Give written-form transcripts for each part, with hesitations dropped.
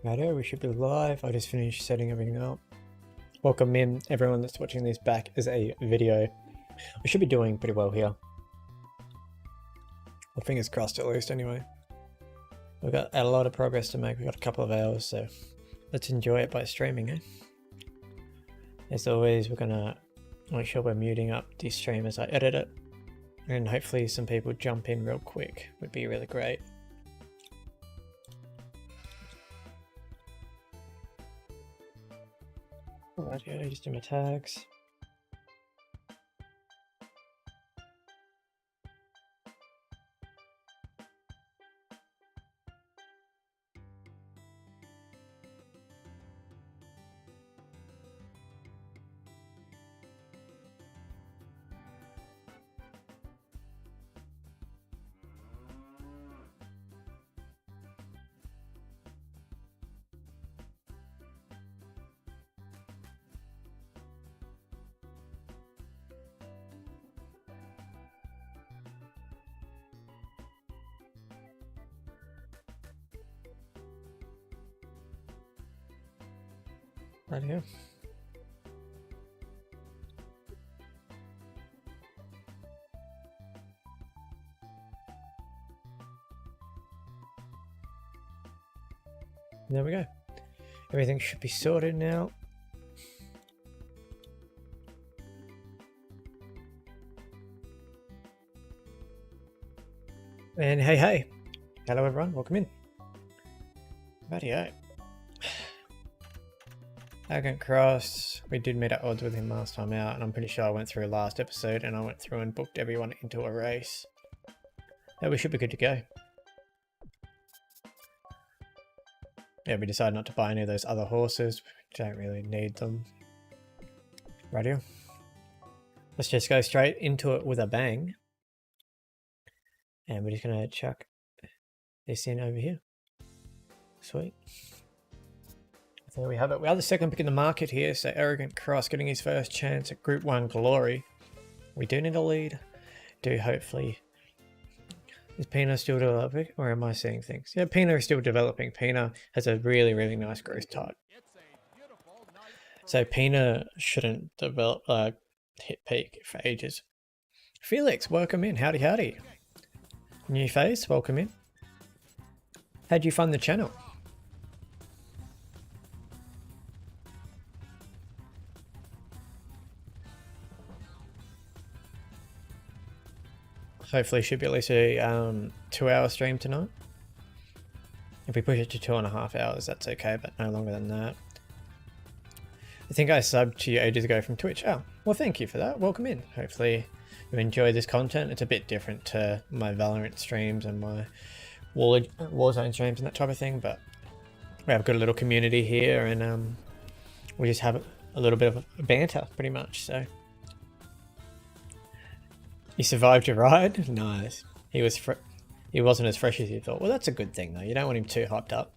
Righto, we should be live. I just finished setting everything up. Welcome in, everyone that's watching this back as a video. We should be doing pretty well here. Well, fingers crossed at least anyway. We've got a lot of progress to make. We've got a couple of hours, so let's enjoy it by streaming, eh? As always, we're gonna make sure we're muting up the stream as I edit it. And hopefully some people jump in real quick. Would be really great. Alright, yeah, just do my tags. Right here. There we go. Everything should be sorted now. And hey, hello everyone, welcome in. Rightio. Arrogant Cross, we did meet at odds with him last time out, and I'm pretty sure I went through last episode and I went through and booked everyone into a race. Yeah, we should be good to go. Yeah, we decided not to buy any of those other horses. We don't really need them. Rightio. Let's just go straight into it with a bang. And we're just going to chuck this in over here. Sweet. There we have it. We are the second pick in the market here, so Arrogant Cross getting his first chance at Group 1 glory. We do need a lead. Do hopefully. Is Pina still developing, or am I seeing things? Yeah, Pina is still developing. Pina has a really, really nice growth type. So Pina shouldn't develop, hit peak for ages. Felix, welcome in. Howdy, howdy. New face, welcome in. How'd you find the channel? Hopefully should be at least a 2-hour stream tonight. If we push it to 2.5 hours, that's okay, but no longer than that. I think I subbed to you ages ago from Twitch. Oh, well thank you for that. Welcome in. Hopefully you enjoy this content. It's a bit different to my Valorant streams and my Warzone streams and that type of thing, but we have a good little community here, and we just have a little bit of banter pretty much, so. You survived your ride? Nice. He wasn't as fresh as you thought. Well, that's a good thing though. You don't want him too hyped up.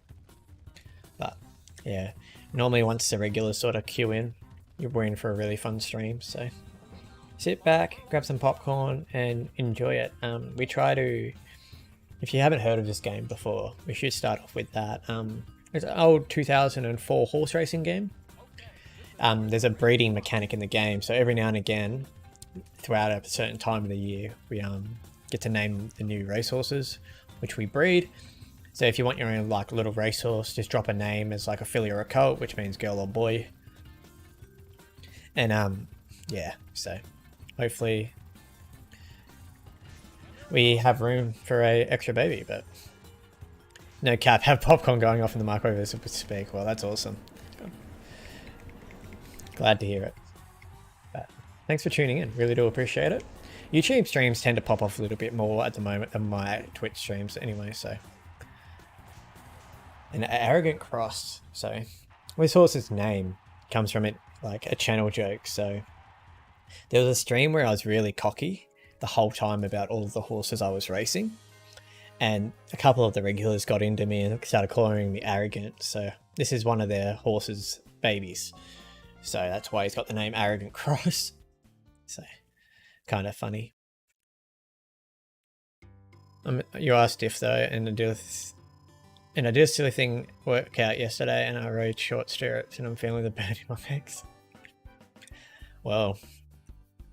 But yeah, normally once the regulars sort of queue in, you're in for a really fun stream. So sit back, grab some popcorn, and enjoy it. We try to. If you haven't heard of this game before, we should start off with that. It's an old 2004 horse racing game. There's a breeding mechanic in the game, so every now and again, throughout a certain time of the year, we get to name the new racehorses, which we breed. So if you want your own like little racehorse, just drop a name as like a filly or a colt, which means girl or boy. And yeah, so hopefully we have room for a extra baby, but no cap, have popcorn going off in the microwave as we speak. Well, that's awesome. Glad to hear it. But thanks for tuning in, really do appreciate it. YouTube streams tend to pop off a little bit more at the moment than my Twitch streams anyway, so. An Arrogant Cross, so this horse's name comes from it like a channel joke. So there was a stream where I was really cocky the whole time about all of the horses I was racing, and a couple of the regulars got into me and started calling me arrogant. So this is one of their horses' babies, so that's why he's got the name Arrogant Cross. So kind of funny. You are stiff though, and And I did a silly thing workout yesterday and I rode short stirrups and I'm feeling the burn in my legs. Well,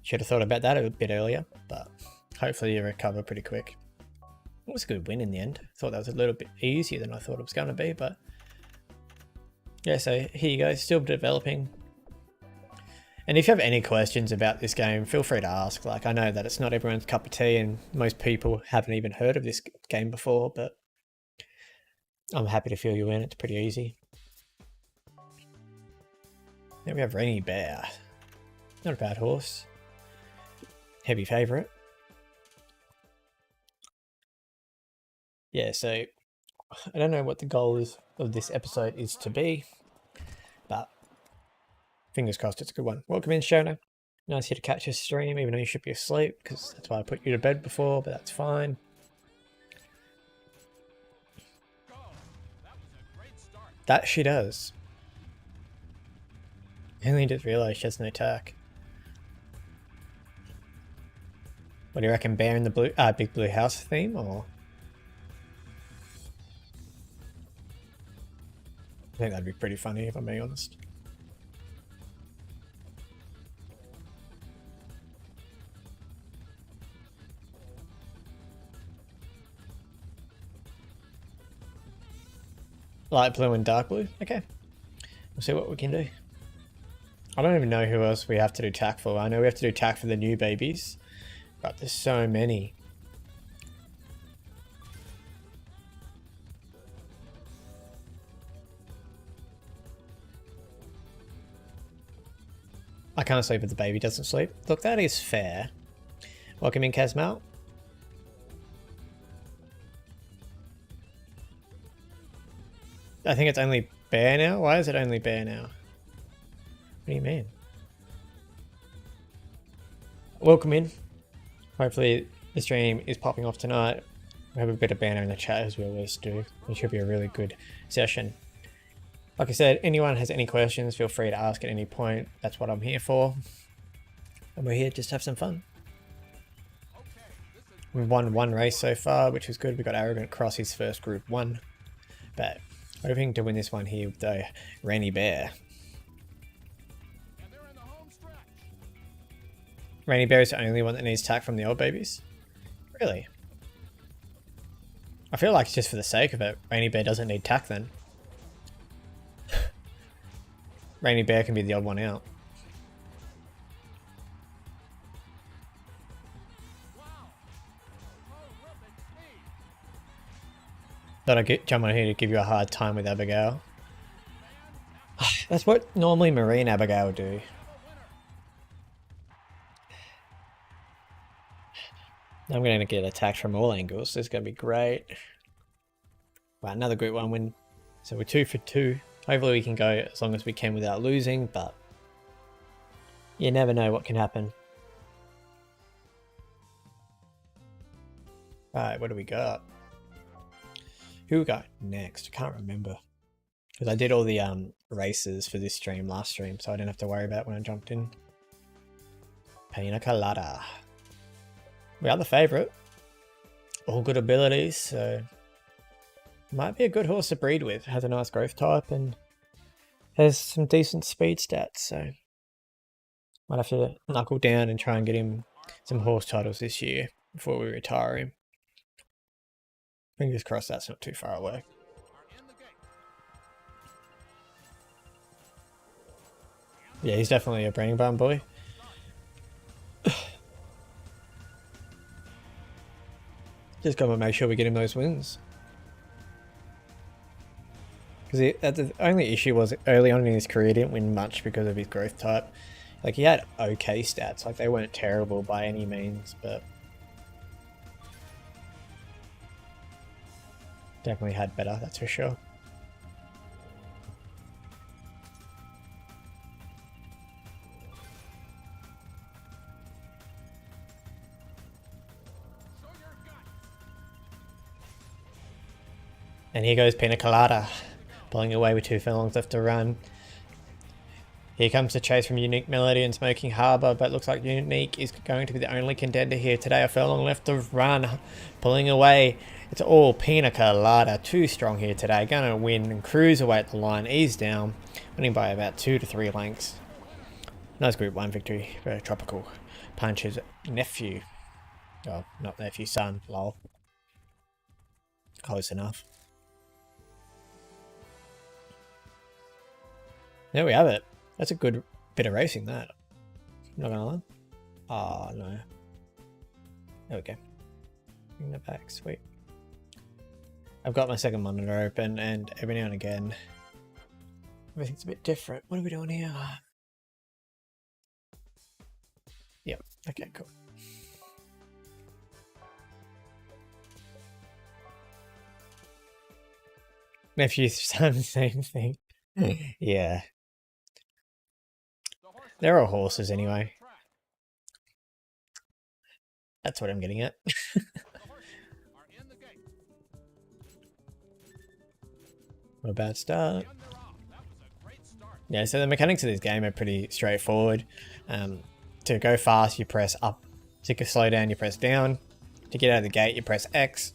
should have thought about that a bit earlier, but hopefully you recover pretty quick. It was a good win in the end. Thought that was a little bit easier than I thought it was going to be, but yeah, so here you go, still developing. And if you have any questions about this game, feel free to ask. Like, I know that it's not everyone's cup of tea and most people haven't even heard of this game before, but I'm happy to fill you in. It's pretty easy. Then we have Rainy Bear. Not a bad horse. Heavy favourite. Yeah, so I don't know what the goal is of this episode is to be, but fingers crossed it's a good one. Welcome in, Shona. Nice you to catch this stream, even though you should be asleep, because that's why I put you to bed before, but that's fine. That she does. I only just realised she has no attack. What do you reckon, bear in the blue, big blue house theme, or? I think that'd be pretty funny if I'm being honest. Light blue and dark blue? Okay. We'll see what we can do. I don't even know who else we have to do tack for. I know we have to do tack for the new babies, but there's so many. I can't sleep if the baby doesn't sleep. Look, that is fair. Welcome in, Casmal. I think it's only bear now. Why is it only bear now? What do you mean? Welcome in. Hopefully the stream is popping off tonight. We have a bit of banner in the chat as we always do. It should be a really good session. Like I said, anyone has any questions, feel free to ask at any point. That's what I'm here for. And we're here just to have some fun. We've won one race so far, which is good. We got Arrogant Cross his first Group 1. But hoping to win this one here with the Rainy Bear. Rainy Bear is the only one that needs attack from the old babies? Really? I feel like it's just for the sake of it. Rainy Bear doesn't need attack then. Rainy Bear can be the odd one out. Thought I'd jump on here to give you a hard time with Abigail. That's what normally Marine Abigail would do. I'm going to get attacked from all angles. This is going to be great. Wow, another Group 1 win. So we're 2 for 2. Hopefully we can go as long as we can without losing, but you never know what can happen. Alright, what do we got? Who we got next? I can't remember. Because I did all the races for this stream last stream, so I didn't have to worry about when I jumped in. Pina Colada. We are the favourite. All good abilities, so might be a good horse to breed with. Has a nice growth type and has some decent speed stats, so might have to knuckle down and try and get him some horse titles this year before we retire him. Fingers crossed that's not too far away. Yeah, he's definitely a breeding barn boy. Just gotta make sure we get him those wins. Because the only issue was early on in his career he didn't win much because of his growth type. Like, he had okay stats, like they weren't terrible by any means, but definitely had better, that's for sure. And here goes Pina Colada, pulling away with 2 furlongs left to run. Here comes the chase from Unique Melody and Smoking Harbour, but looks like Unique is going to be the only contender here today. A furlong left to run, pulling away. It's all pina colada. Too strong here today. Gonna win and cruise away at the line. Ease down. Winning by about 2 to 3 lengths. Nice Group 1 victory for Tropical Punch's nephew. Oh, not nephew, son. Lol. Close enough. There we have it. That's a good bit of racing, that. Not gonna lie. Oh, no. There we go. Bring that back. Sweet. I've got my second monitor open, and every now and again, everything's a bit different. What are we doing here? Yep. Okay, cool. Nephew's son, same thing. Yeah. They're all horses anyway. That's what I'm getting at. Not a bad start. Yeah, so the mechanics of this game are pretty straightforward. To go fast, you press up. To slow down, you press down. To get out of the gate, you press X.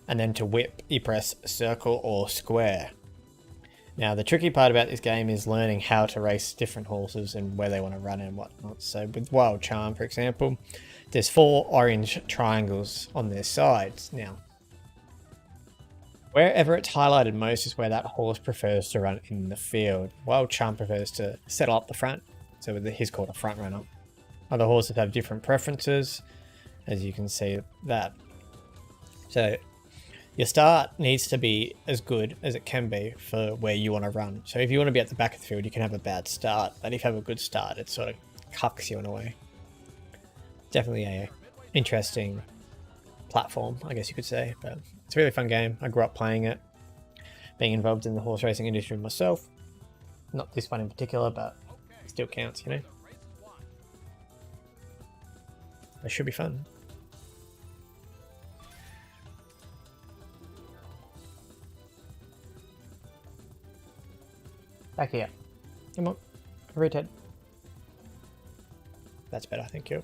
And then to whip, you press circle or square. Now, the tricky part about this game is learning how to race different horses and where they want to run and whatnot. So with Wild Charm, for example, there's 4 orange triangles on their sides. Now, wherever it's highlighted most is where that horse prefers to run in the field. Wild Charm prefers to settle up the front, so he's called a front runner. Other horses have different preferences, as you can see that. So your start needs to be as good as it can be for where you want to run. So if you want to be at the back of the field, you can have a bad start, but if you have a good start, it sort of cucks you in a way. Definitely a interesting platform, I guess you could say, but it's a really fun game. I grew up playing it, being involved in the horse racing industry myself. Not this one in particular, but it still counts, you know. It should be fun. Back here. Come on. Rotate. That's better, thank you.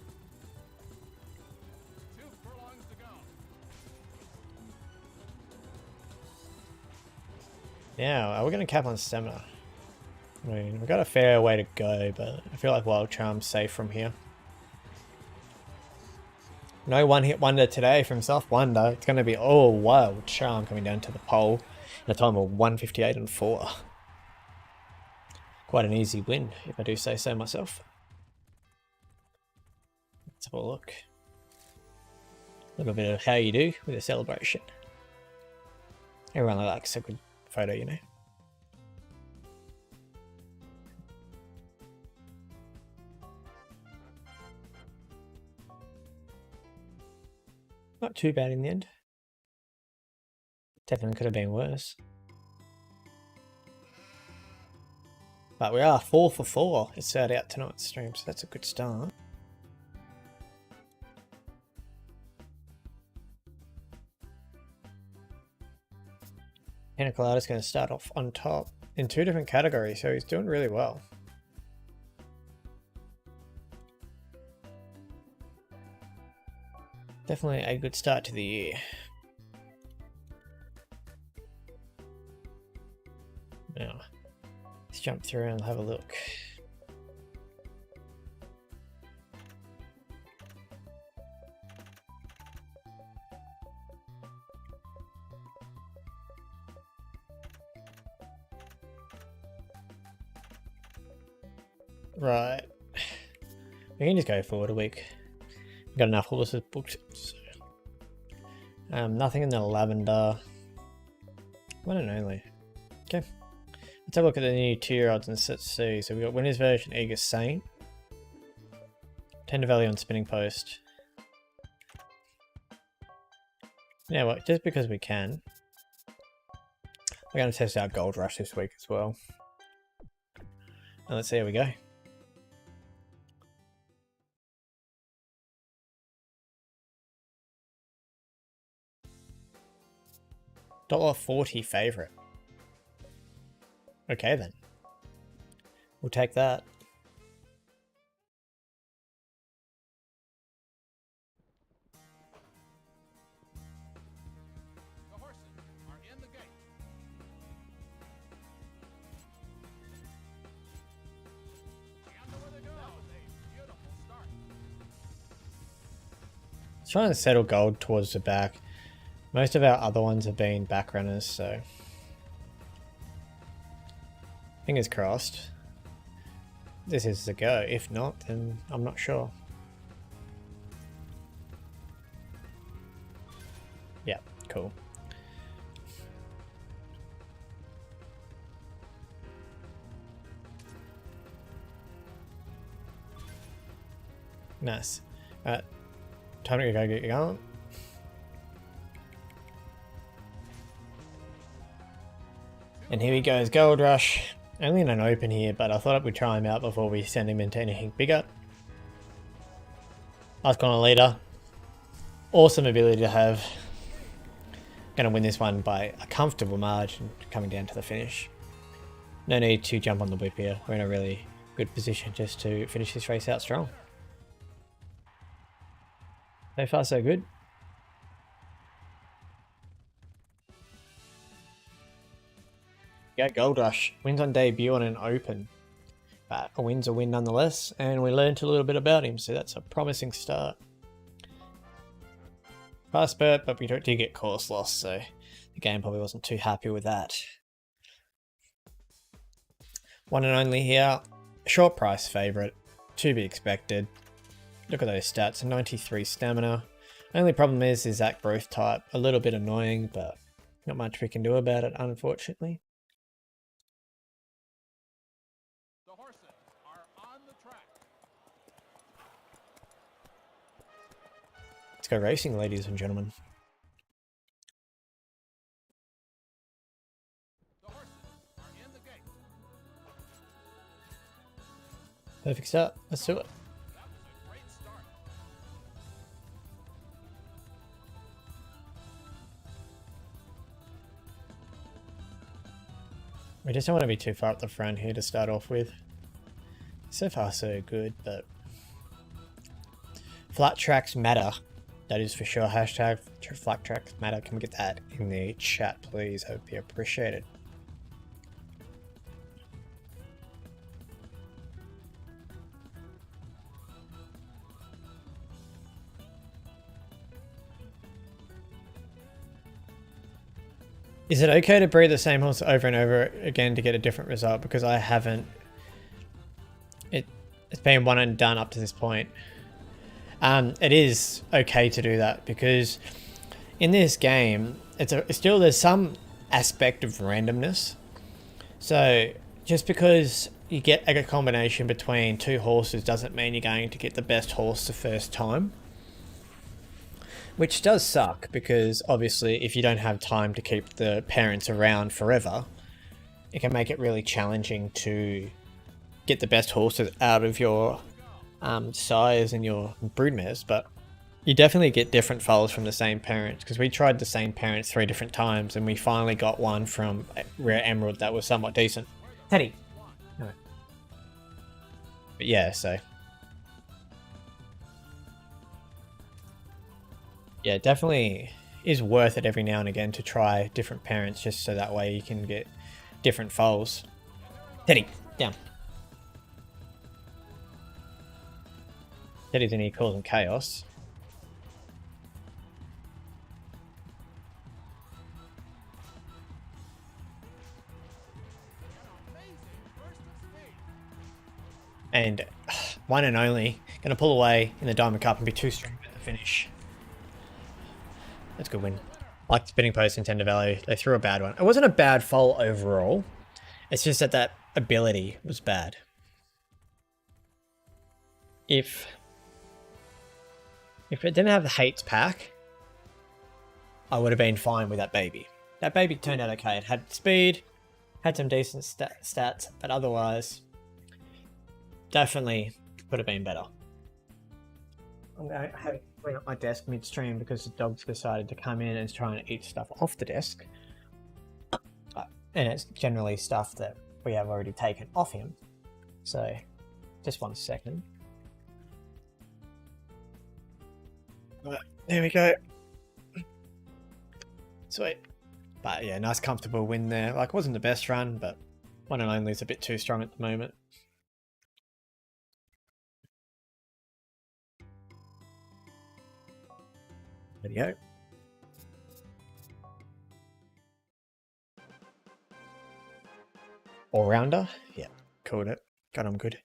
Now, are we going to cap on stamina? I mean, we've got a fair way to go, but I feel like Wild Charm's safe from here. No one-hit wonder today from Soft Wonder. It's going to be all Wild Charm coming down to the pole in a time of 1:58 and 4. Quite an easy win, if I do say so myself. Let's have a look. A little bit of how you do with a celebration. Everyone likes a good photo, you know. Not too bad in the end. Definitely could have been worse. But we are 4 for 4. It's out tonight's stream, so that's a good start. Pina Colada's going to start off on top in 2 different categories, so he's doing really well. Definitely a good start to the year. Now, let's jump through and have a look. Right. We can just go forward a week. We've got enough horses booked. So. Nothing in the lavender. One and only. Okay. Let's have a look at the new tier odds and let's see. So we've got Winner's Version, Eager Saint. Tender Value on Spinning Post. Yeah, well, just because we can. We're going to test out Gold Rush this week as well. And let's see how we go. $1.40 favourite. Okay then. We'll take that. Trying to settle gold towards the back. Most of our other ones have been back runners, so fingers crossed this is the go. If not, then I'm not sure. Yeah, cool. Nice. Alright, time to go get going. And here he goes, Gold Rush. Only in an open here, but I thought we'd try him out before we send him into anything bigger. Last corner leader. Awesome ability to have. Gonna win this one by a comfortable margin coming down to the finish. No need to jump on the whip here. We're in a really good position just to finish this race out strong. So far so good. Yeah, Gold Rush wins on debut on an open, but a win's a win nonetheless, and we learned a little bit about him, so that's a promising start. Fast spurt, but we did get course loss, so the game probably wasn't too happy with that. One and only here, short price favourite, to be expected. Look at those stats, 93 stamina. Only problem is that growth type, a little bit annoying, but not much we can do about it, unfortunately. Let's go racing, ladies and gentlemen. Perfect start. Let's do it. We just don't want to be too far up the front here to start off with. So far so good, but flat tracks matter. That is for sure. Hashtag flat tracks matter. Can we get that in the chat, please? That would be appreciated. Is it okay to breed the same horse over and over again to get a different result? Because I haven't. It's been one and done up to this point. It is okay to do that because in this game, still there's some aspect of randomness. So just because you get a combination between two horses doesn't mean you're going to get the best horse the first time. Which does suck because obviously if you don't have time to keep the parents around forever, it can make it really challenging to get the best horses out of your sires and your broodmares. But you definitely get different foals from the same parents because we tried the same parents 3 different times and we finally got one from Rare Emerald that was somewhat decent. Teddy! No. But yeah, so... yeah, definitely is worth it every now and again to try different parents just so that way you can get different foals. Teddy, down. Teddy's in here causing chaos. And one and only, going to pull away in the Diamond Cup and be too strong at the finish. That's a good win. I like the spinning post in Tender Valley. They threw a bad one. It wasn't a bad foal overall. It's just that ability was bad. If it didn't have the hates pack, I would have been fine with that baby. That baby turned out okay. It had speed, had some decent stats, but otherwise, definitely could have been better. I'm going to have it clean up my desk midstream because the dog's decided to come in and is trying to eat stuff off the desk. And it's generally stuff that we have already taken off him. So, just 1 second. Right, there we go. Sweet. But yeah, nice comfortable win there. Like, it wasn't the best run, but one and only is a bit too strong at the moment. Video. All-rounder? Yeah, called it. Got him good.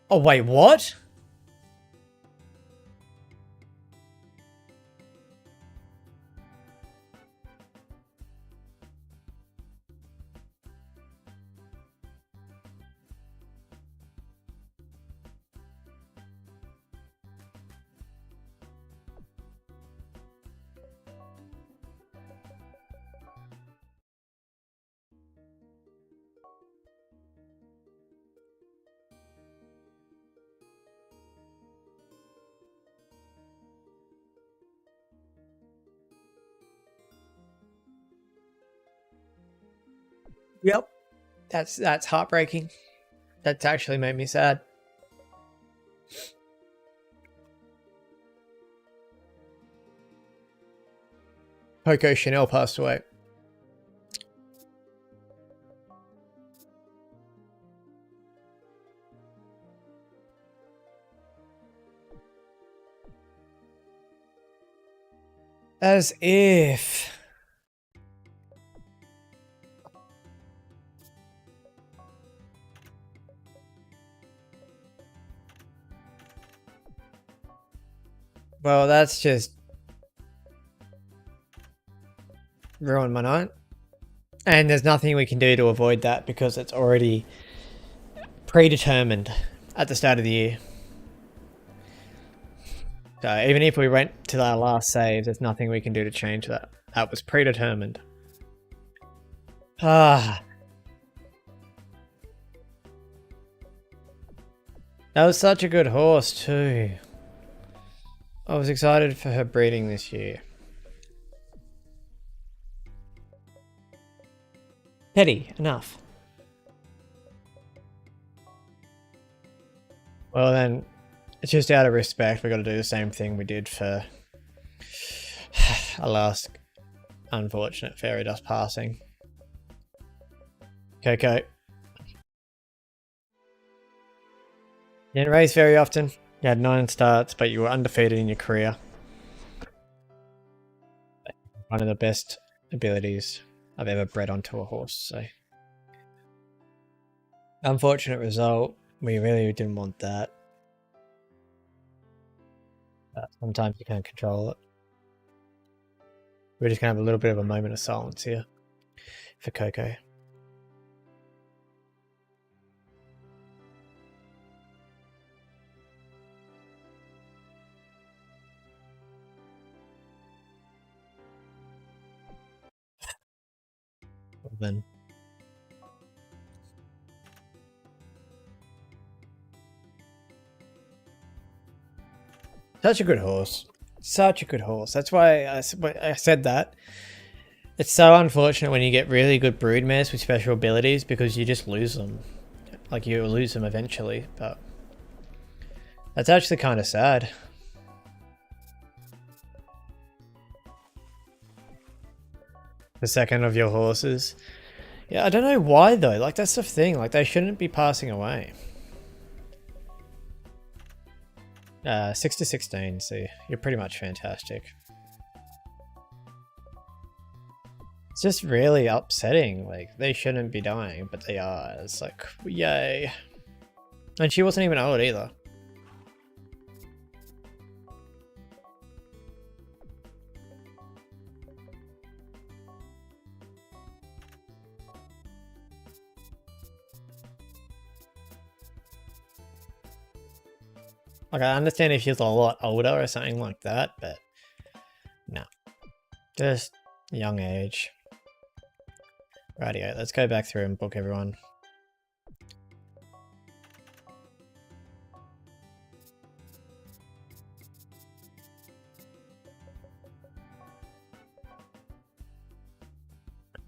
Oh, wait, what? Yep. That's heartbreaking. That's actually made me sad. Coco Chanel passed away. As if. Well, that's just ruined my night. And there's nothing we can do to avoid that because it's already predetermined at the start of the year. So even if we went to our last save, there's nothing we can do to change that. That was predetermined. Ah. That was such a good horse too. I was excited for her breeding this year. Petty, enough. Well then, it's just out of respect, we got to do the same thing we did for our last unfortunate fairy dust passing. Coco. You didn't race very often. You had 9 starts, but you were undefeated in your career. One of the best abilities I've ever bred onto a horse, so. Unfortunate result. We really didn't want that. But sometimes you can't control it. We're just going to have a little bit of a moment of silence here for Coco. Well, then. Such a good horse. Such a good horse. That's why I said that. It's so unfortunate when you get really good broodmares with special abilities because you just lose them. Like, you lose them eventually, but that's actually kind of sad. The second of your horses. Yeah, I don't know why though. Like, that's the thing. Like, they shouldn't be passing away. 6 to 16, so you're pretty much fantastic. It's just really upsetting. Like, they shouldn't be dying, but they are. It's like, yay. And she wasn't even old either. Like, I understand if she was a lot older or something like that, but no. Just young age. Rightio, let's go back through and book everyone.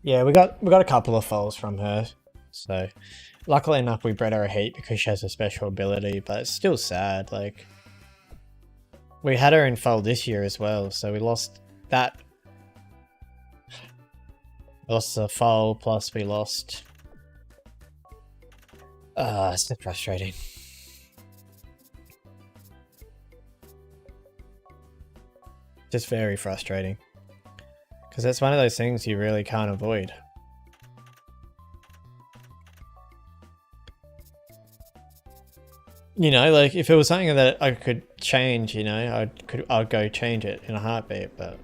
Yeah, we got a couple of foals from her, so luckily enough we bred her a heat because she has a special ability, but it's still sad. Like, we had her in foal this year as well, so we lost that. We lost the foal, plus we lost. It's so frustrating. Just very frustrating. Because that's one of those things you really can't avoid. You know, like if it was something that I could change, you know, I'd go change it in a heartbeat, but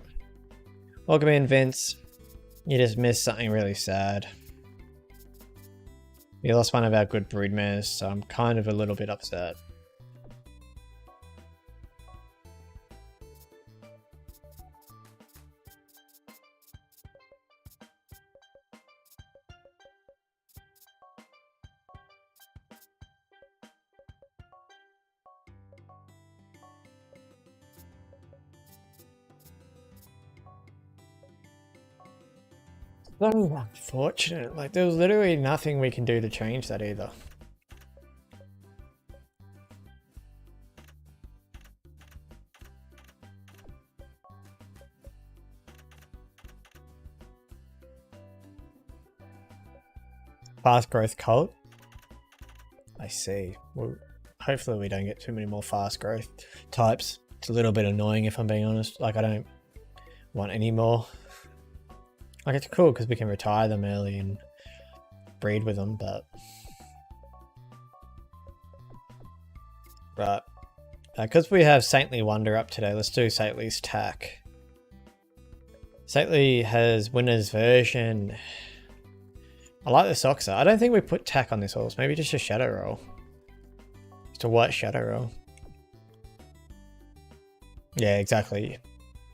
welcome in, Vince. You just missed something really sad. We lost one of our good broodmares, so I'm kind of a little bit upset. Very unfortunate. Like, there was literally nothing we can do to change that either. Fast growth cult? I see. Well, hopefully we don't get too many more fast growth types. It's a little bit annoying if I'm being honest. Like, I don't want any more. Like, it's cool because we can retire them early and breed with them, but because we have Saintly Wonder up today, let's do Saintly's tack. Saintly has winner's version. I like the Soxa. I don't think we put tack on this horse. Maybe just a shadow roll. Just a white shadow roll. Yeah, exactly.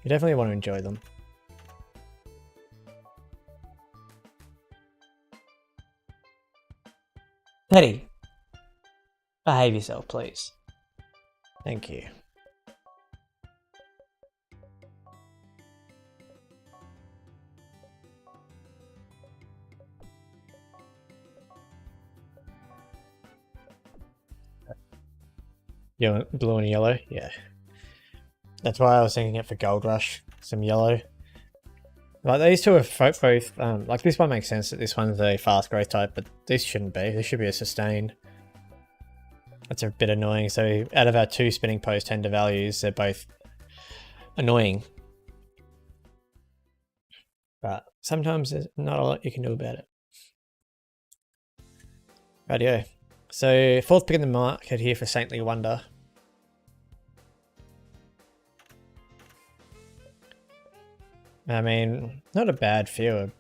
You definitely want to enjoy them. Teddy, behave yourself, please. Thank you. Yeah, blue and yellow, yeah. That's why I was thinking it for Gold Rush, some yellow. Like, these two are both, like, this one makes sense that this one's a fast growth type, but this shouldn't be. This should be a sustained. That's a bit annoying. So, out of our two spinning post tender values, they're both annoying. But sometimes there's not a lot you can do about it. Rightio. So, fourth pick in the market here for Saintly Wonder. I mean, not a bad field.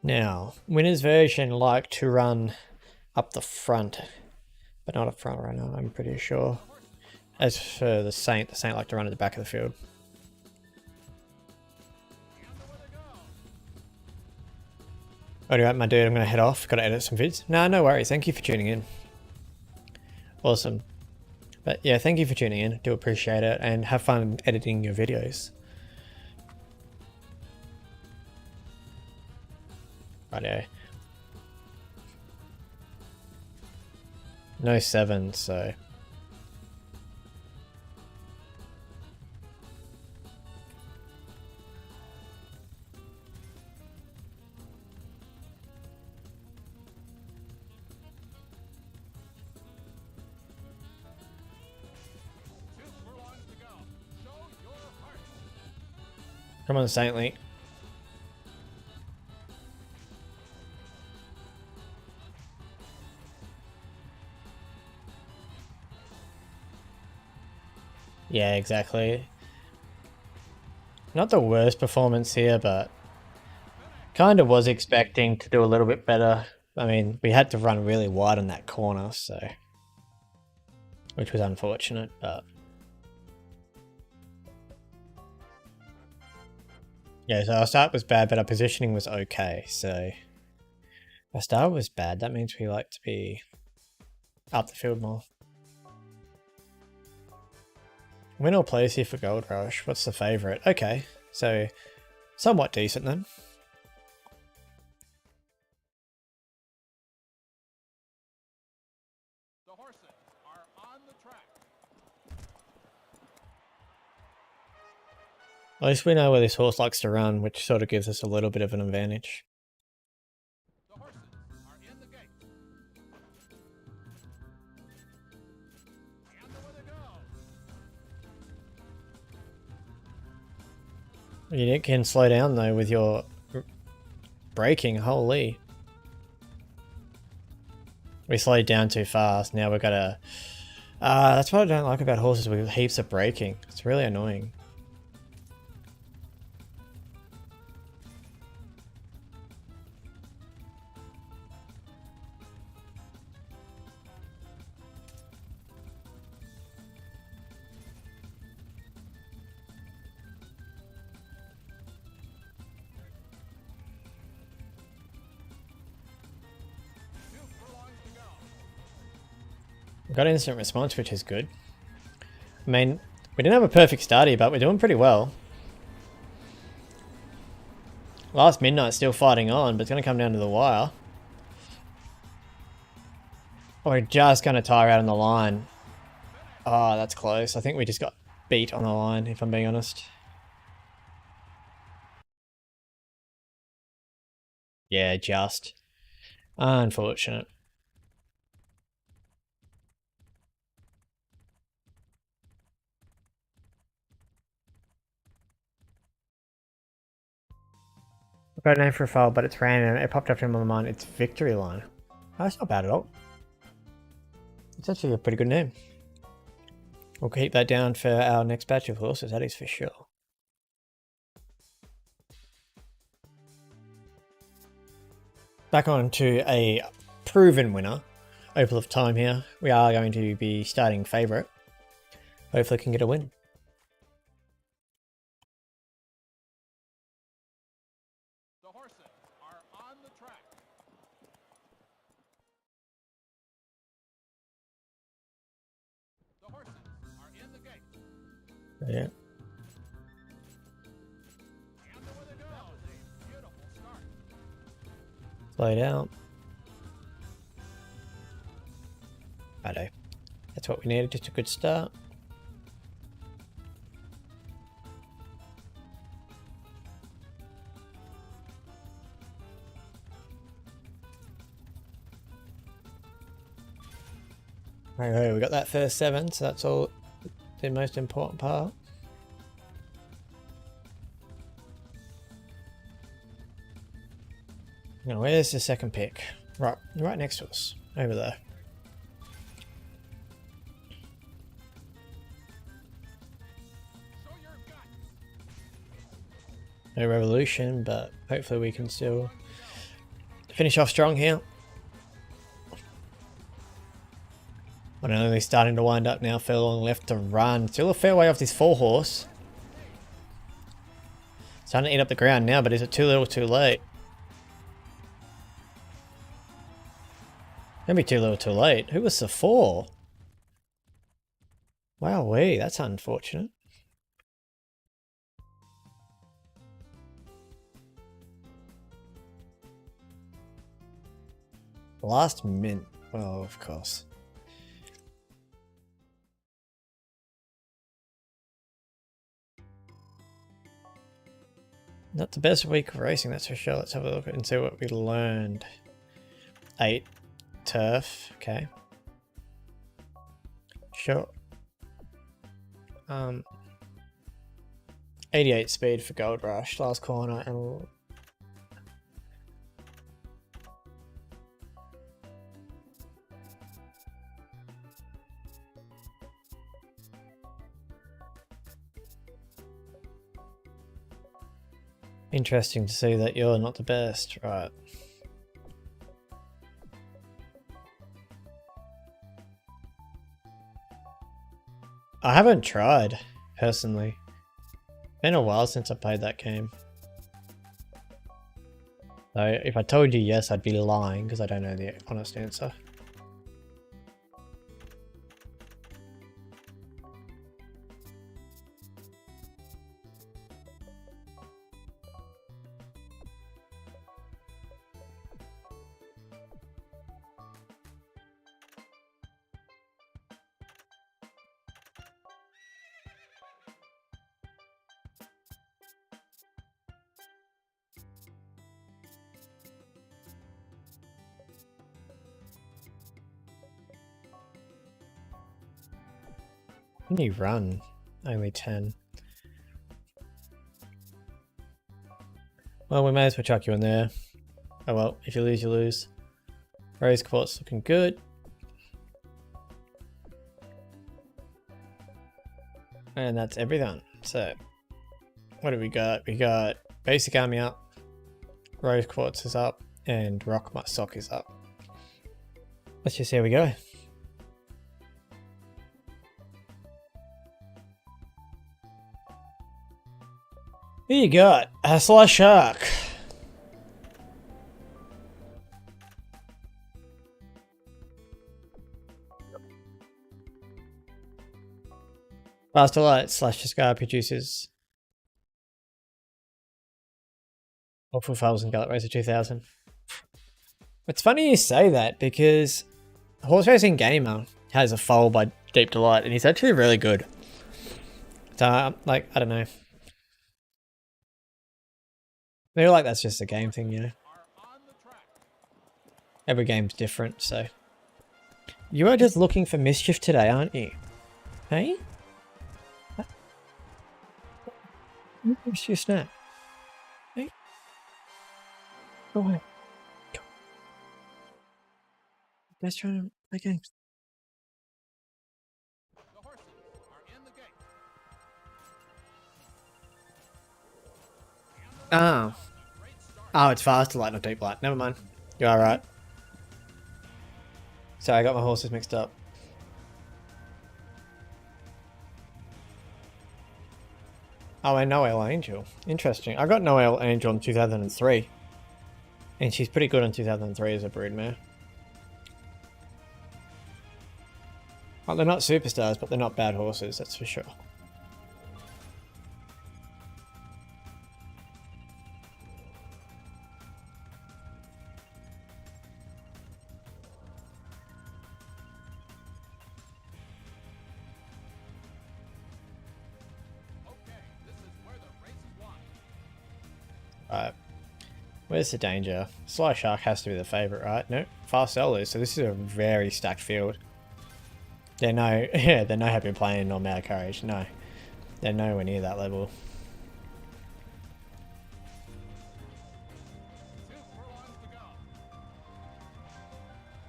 Now, winner's version like to run up the front, but not up front right now, I'm pretty sure. As for the Saint like to run at the back of the field. Alright, my dude, I'm going to head off. Got to edit some vids. No worries. Thank you for tuning in. Awesome. But yeah, thank you for tuning in. Do appreciate it, and have fun editing your videos. Rightio. No 7, so... Come on, Saintly. Yeah, exactly. Not the worst performance here, but kind of was expecting to do a little bit better. I mean, we had to run really wide on that corner, so... which was unfortunate, but... yeah, so our start was bad, but our positioning was okay, so... our start was bad, that means we like to be up the field more. Win or place here for Gold Rush. What's the favourite? Okay, so somewhat decent then. The horses are on the track. At least we know where this horse likes to run, which sort of gives us a little bit of an advantage. The horses are in the gate. And away they go. You can slow down though with your braking, holy. We slowed down too fast, now we've got to... that's what I don't like about horses with heaps of braking. It's really annoying. We got instant response, which is good. I mean, we didn't have a perfect start here, but we're doing pretty well. Last Midnight's still fighting on, but it's going to come down to the wire. Oh, we're just going to tire out on the line. Oh, that's close. I think we just got beat on the line, if I'm being honest. Yeah, just. Unfortunate. I've got a name for a file, but it's random. It popped up in my mind. It's Victory Line. Oh, that's not bad at all. It's actually a pretty good name. We'll keep that down for our next batch of horses, that is for sure. Back on to a proven winner. Opal of Time here. We are going to be starting favourite. Hopefully can get a win. The horses are on the track. The horses are in the gate. Yeah. And the way they go is a beautiful start. Slowed out. Righto. That's what we needed, just a good start. Okay, we got that first 7, so that's all the most important part. Now, where's the second pick? Right next to us, over there. No revolution, but hopefully we can still finish off strong here. I know they're starting to wind up now, further on left to run. Still a fair way off this 4-horse. Starting to eat up the ground now, but is it too little too late? Maybe too little too late. Who was the 4? Wowee, that's unfortunate. Last minute. Oh, of course. Not the best week of racing, that's for sure. Let's have a look and see what we learned. 8 turf, okay. Sure. 88 speed for Gold Rush, last corner, and interesting to see that you're not the best, right? I haven't tried, personally. Been a while since I played that game. So if I told you yes, I'd be lying because I don't know the honest answer. When you run, only 10. Well, we may as well chuck you in there. Oh well, if you lose, you lose. Rose quartz looking good. And that's everything. So, what do we got? We got basic army up, rose quartz is up, and rock sock is up. Let's just see how we go. Who you got? A Sly Shark. Faster light slash discard produces awful files and Gallop Racer 2000. It's funny you say that because Horse Racing Gamer has a foal by Deep Delight and he's actually really good. So, like, I don't know. I feel like that's just a game thing, you know. Every game's different, so. You are just looking for mischief today, aren't you? Hey? Where's your snack? Hey? Go away. Go. Let's try to play games. The horses are in the gate. Oh. Oh, it's faster light, not deep light. Never mind. You're alright. Sorry, I got my horses mixed up. Oh, and Noelle Angel. Interesting. I got Noelle Angel in 2003. And she's pretty good in 2003 as a broodmare. Well, they're not superstars, but they're not bad horses, that's for sure. Alright. Where's the danger? Sly Shark has to be the favourite, right? No, Fast Sellers, so this is a very stacked field. They're no, yeah, they're no happy playing Nomad Courage, no. They're nowhere near that level.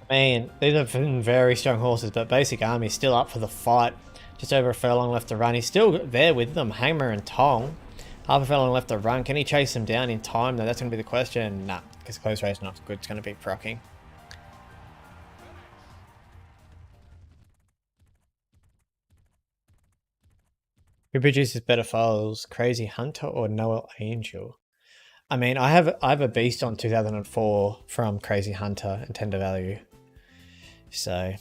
I mean, these are very strong horses, but Basic Army's still up for the fight. Just over a furlong left to run. He's still there with them, Hammer and Tong. Half a furlong left to run. Can he chase them down in time though? That's going to be the question. Nah, because close race not good. It's going to be procking. Who produces better foals, Crazy Hunter or Noelle Angel? I mean, I have a beast on 2004 from Crazy Hunter and Tender Value. So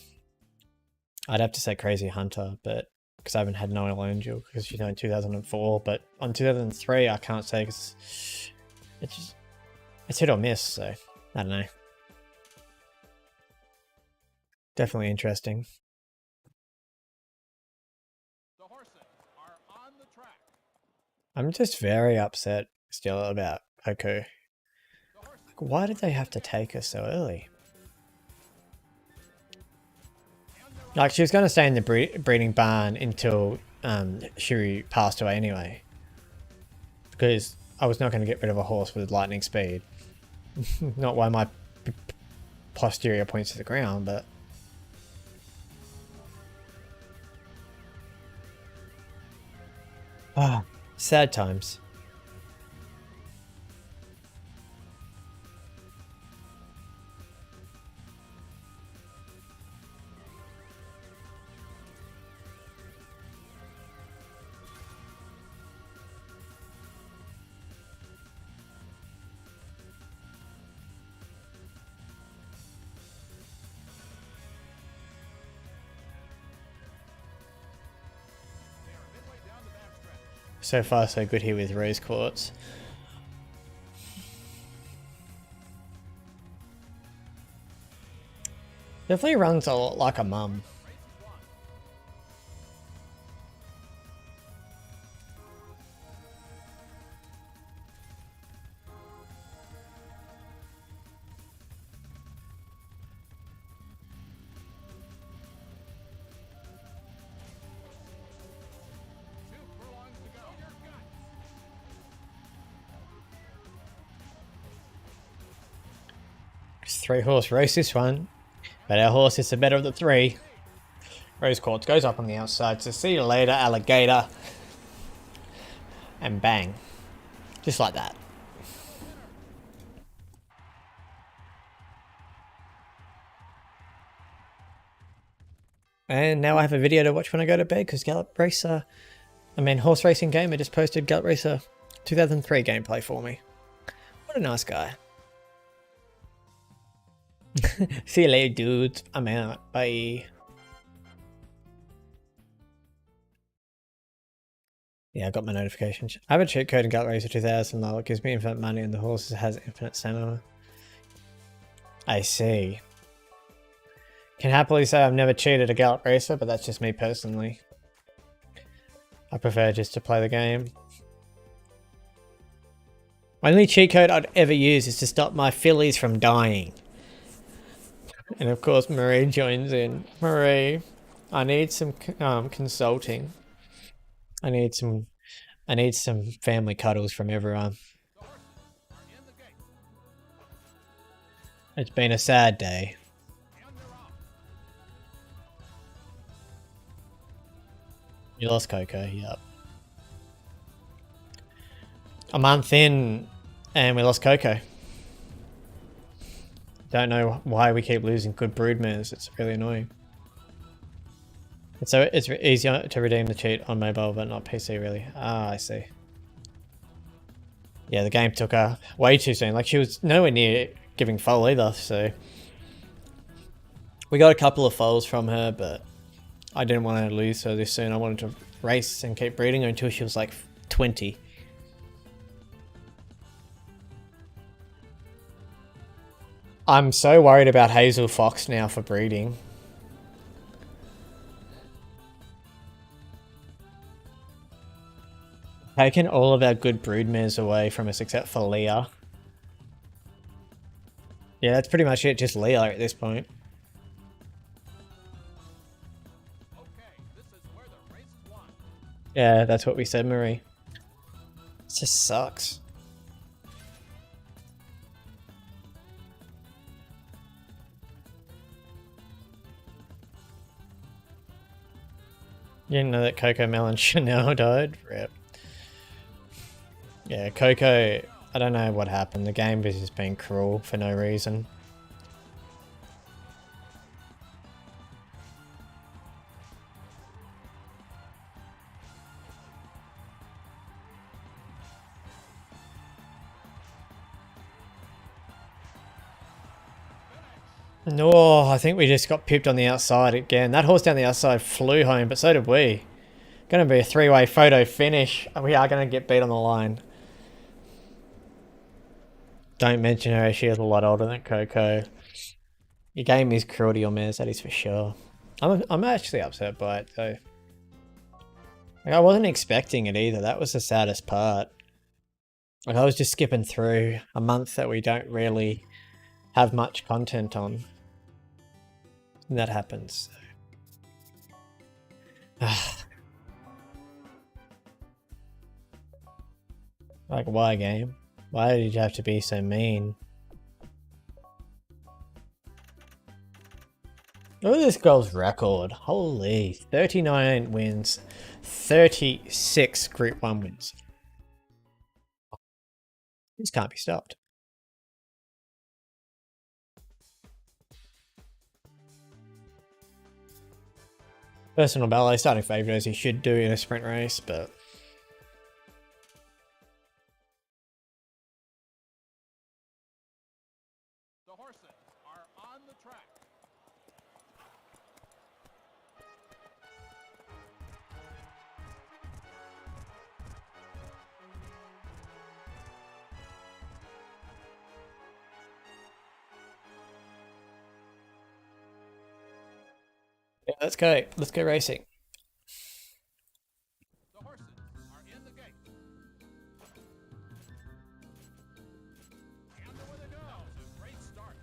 I'd have to say Crazy Hunter, but because I haven't had Noelle Angel because in 2004, but on 2003 I can't say because it's hit or miss, so I don't know. Definitely interesting. The horses are on the track. I'm just very upset still about Poku. Like, why did they have to take her so early? Like, she was going to stay in the breeding barn until Shuri passed away anyway. Because I was not going to get rid of a horse with lightning speed. Not why my posterior points to the ground, but... Ah, sad times. So far so good here with Rose Quartz. Definitely runs a lot like a mum. 3-horse race this one, but our horse is the better of the 3. Rose quartz goes up on the outside, so see you later, alligator. And bang. Just like that. And now I have a video to watch when I go to bed, because Gallop Racer, Horse Racing Gamer just posted Gallop Racer 2003 gameplay for me. What a nice guy. See you later, dudes. I'm out. Bye. Yeah, I got my notifications. I have a cheat code in Gallop Racer 2000 though. It gives me infinite money and the horse has infinite stamina. I see. Can happily say I've never cheated a Gallop Racer, but that's just me personally. I prefer just to play the game. My only cheat code I'd ever use is to stop my fillies from dying. And of course Marie joins in. Marie, I need some consulting. I need some family cuddles from everyone. It's been a sad day. You lost Coco, yep. A month in and we lost Coco. Don't know why we keep losing good broodmares, it's really annoying. So it's easier to redeem the cheat on mobile but not PC really. Ah, I see. Yeah, the game took her way too soon. Like she was nowhere near giving foal either, so. We got a couple of foals from her, but I didn't want to lose her this soon. I wanted to race and keep breeding her until she was like 20. I'm so worried about Hazel Fox now for breeding. Taken all of our good broodmares away from us except for Leah. Yeah, that's pretty much it, just Leah at this point. Yeah, that's what we said, Marie. It just sucks. You didn't know that Coco Melon Chanel died? Rip. Yeah, Coco, I don't know what happened. The game has just been cruel for no reason. No, I think we just got pipped on the outside again. That horse down the outside flew home, but so did we. Gonna be a 3-way photo finish. We are gonna get beat on the line. Don't mention her, she is a lot older than Coco. Your game is cruel to your mares, that is for sure. I'm actually upset by it though. Like, I wasn't expecting it either, that was the saddest part. Like I was just skipping through a month that we don't really have much content on. And that happens. Like, why, game? Why did you have to be so mean? Look at this girl's record. Holy, 39 wins, 36 Group 1 wins. This can't be stopped. Personal ballet starting favourite as he should do in a sprint race, but The horses are on the track. yeah, let's go. Let's go racing. The horses are in the gate. And away they go. A great start.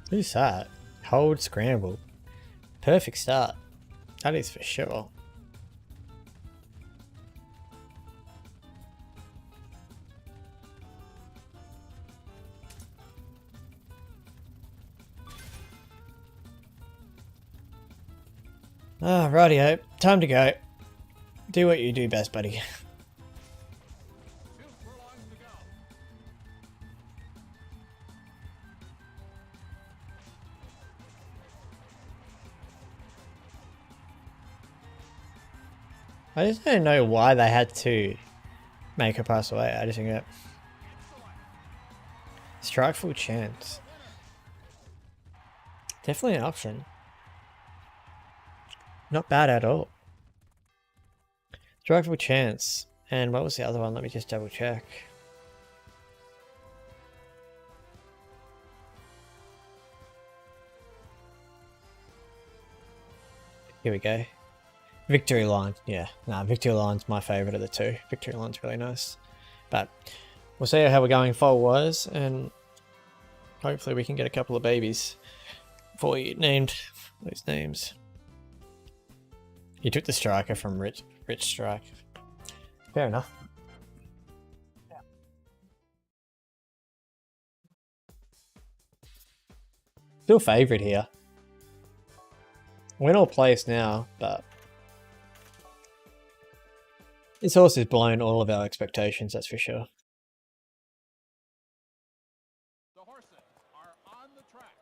Who's that? Hold scramble. Perfect start. That is for sure. Ah, rightio. Time to go. Do what you do best, buddy. 2 furlongs to go. I just don't know why they had to make her pass away. I just think that strike full chance. Definitely an option. Not bad at all. Strike full chance. And what was the other one? Let me just double check. Here we go. Victory line. Yeah, nah, victory line's my favourite of the two. Victory line's really nice. But we'll see how we're going forward, and hopefully we can get a couple of babies before you named those names. You took the striker from Rich Strike. Fair enough. Still favourite here. We're in all place now, but this horse has blown all of our expectations, that's for sure. The horses are on the track.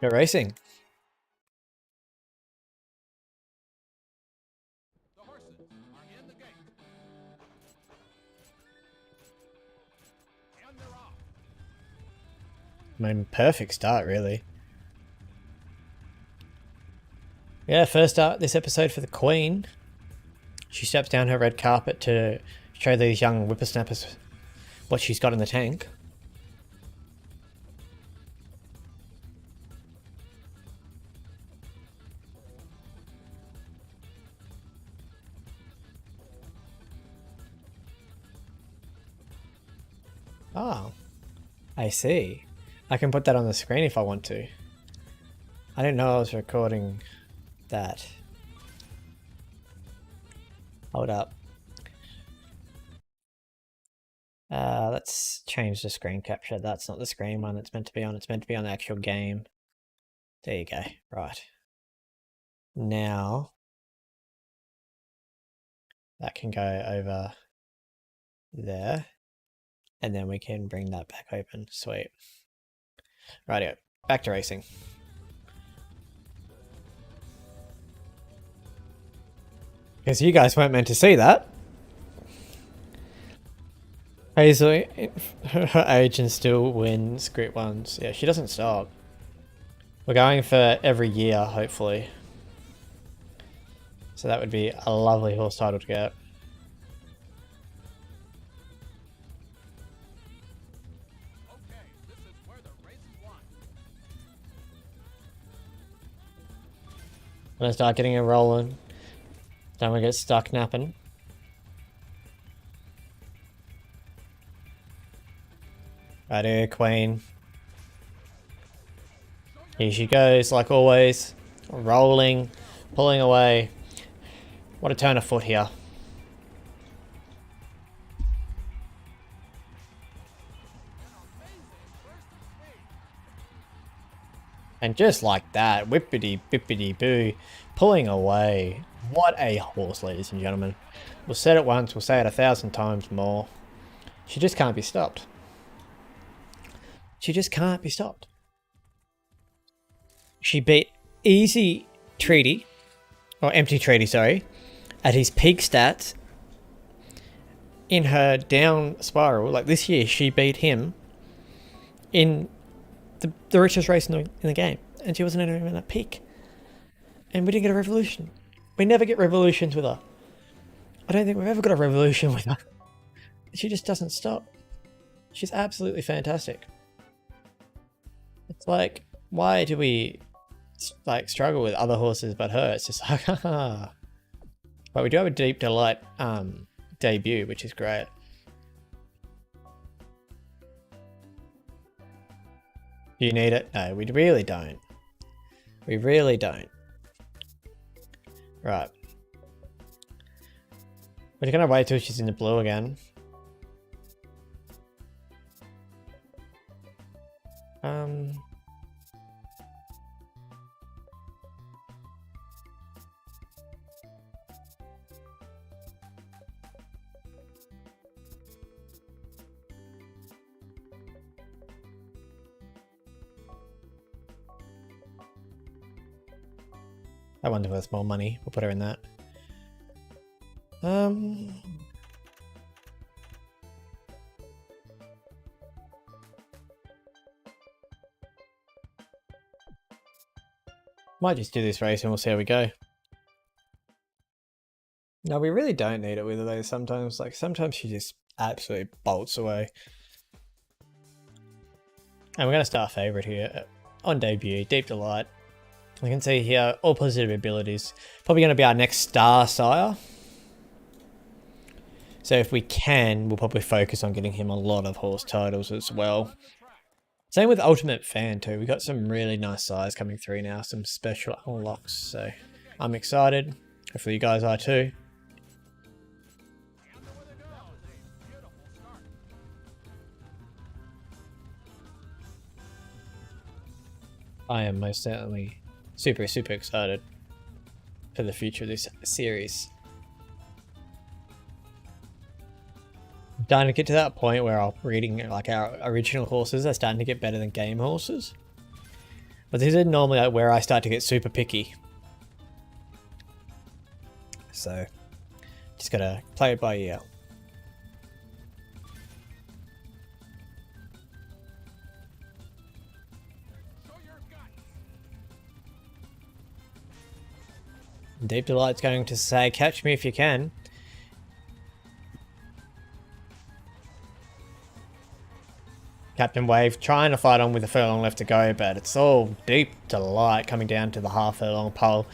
Go racing. The horses are in the gate. And they're off. I mean, perfect start, really. Yeah, first start this episode for the Queen. She steps down her red carpet to show these young whippersnappers what she's got in the tank. Oh, I see. I can put that on the screen if I want to. I didn't know I was recording that. Hold up. Let's change the screen capture. That's not the screen one it's meant to be on. It's meant to be on the actual game. There you go. Right. Now, that can go over there. And then we can bring that back open. Sweet. Rightio. Back to racing. Because you guys weren't meant to see that. Hazel, her age and still wins Group 1s. Yeah, she doesn't stop. We're going for every year, hopefully. So that would be a lovely horse title to get. Okay, this is where the race is won. When I start getting it rolling, then we get stuck napping. Right here, Queen. Here she goes, like always. Rolling, pulling away. What a turn of foot here. And just like that, whippity bippity boo, pulling away. What a horse, ladies and gentlemen. We'll say it once, we'll say it 1,000 times more. She just can't be stopped. She just can't be stopped. She beat Easy Treaty, or Empty Treaty, sorry, at his peak stats in her down spiral. Like this year, she beat him in the richest race in the game, and she wasn't even at peak. And we didn't get a revolution. We never get revolutions with her. I don't think we've ever got a revolution with her. She just doesn't stop. She's absolutely fantastic. It's like, why do we like struggle with other horses but her? It's just like, haha. But we do have a Deep Delight debut, which is great. Do you need it? No, we really don't. We really don't. Right. We're gonna wait till she's in the blue again. That one's worth more money. We'll put her in that. Might just do this race and we'll see how we go. No, we really don't need it with her though sometimes. Like, sometimes she just absolutely bolts away. And we're going to start favourite here. On debut, Deep Delight. We can see here, all positive abilities. Probably going to be our next star sire. So if we can, we'll probably focus on getting him a lot of horse titles as well. Same with Ultimate Fan too. We've got some really nice sires coming through now. Some special unlocks. So I'm excited. Hopefully you guys are too. I am most certainly super excited for the future of this series. I'm starting to get to that point where I'm reading like our original horses are starting to get better than game horses. But this is normally like where I start to get super picky. So just gotta play it by ear. Deep Delight's going to say, catch me if you can. Captain Wave trying to fight on with a furlong left to go, but it's all Deep Delight coming down to the half furlong pole,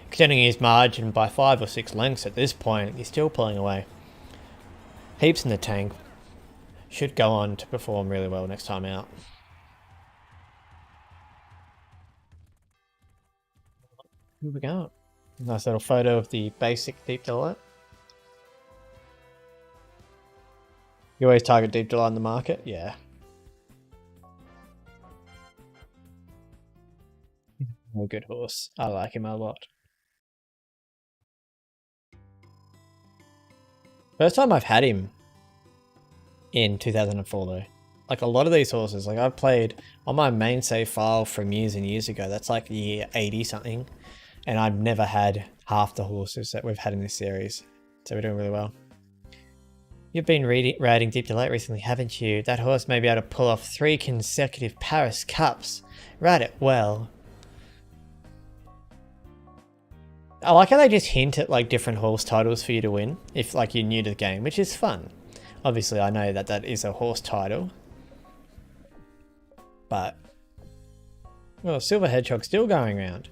extending his margin by 5 or 6 lengths at this point. He's still pulling away. Heaps in the tank. Should go on to perform really well next time out. Here we go. Nice little photo of the basic Deep Delight. You always target Deep Delight in the market? Yeah. A good horse. I like him a lot. First time I've had him in 2004 though. Like a lot of these horses, like I've played on my main save file from years and years ago. That's like year 80 something. And I've never had half the horses that we've had in this series. So we're doing really well. You've been riding Deep Delight recently, haven't you? That horse may be able to pull off 3 consecutive Paris Cups. Ride it well. I like how they just hint at like different horse titles for you to win if like you're new to the game, which is fun. Obviously I know that that is a horse title. But, well, Silver Hedgehog's still going around.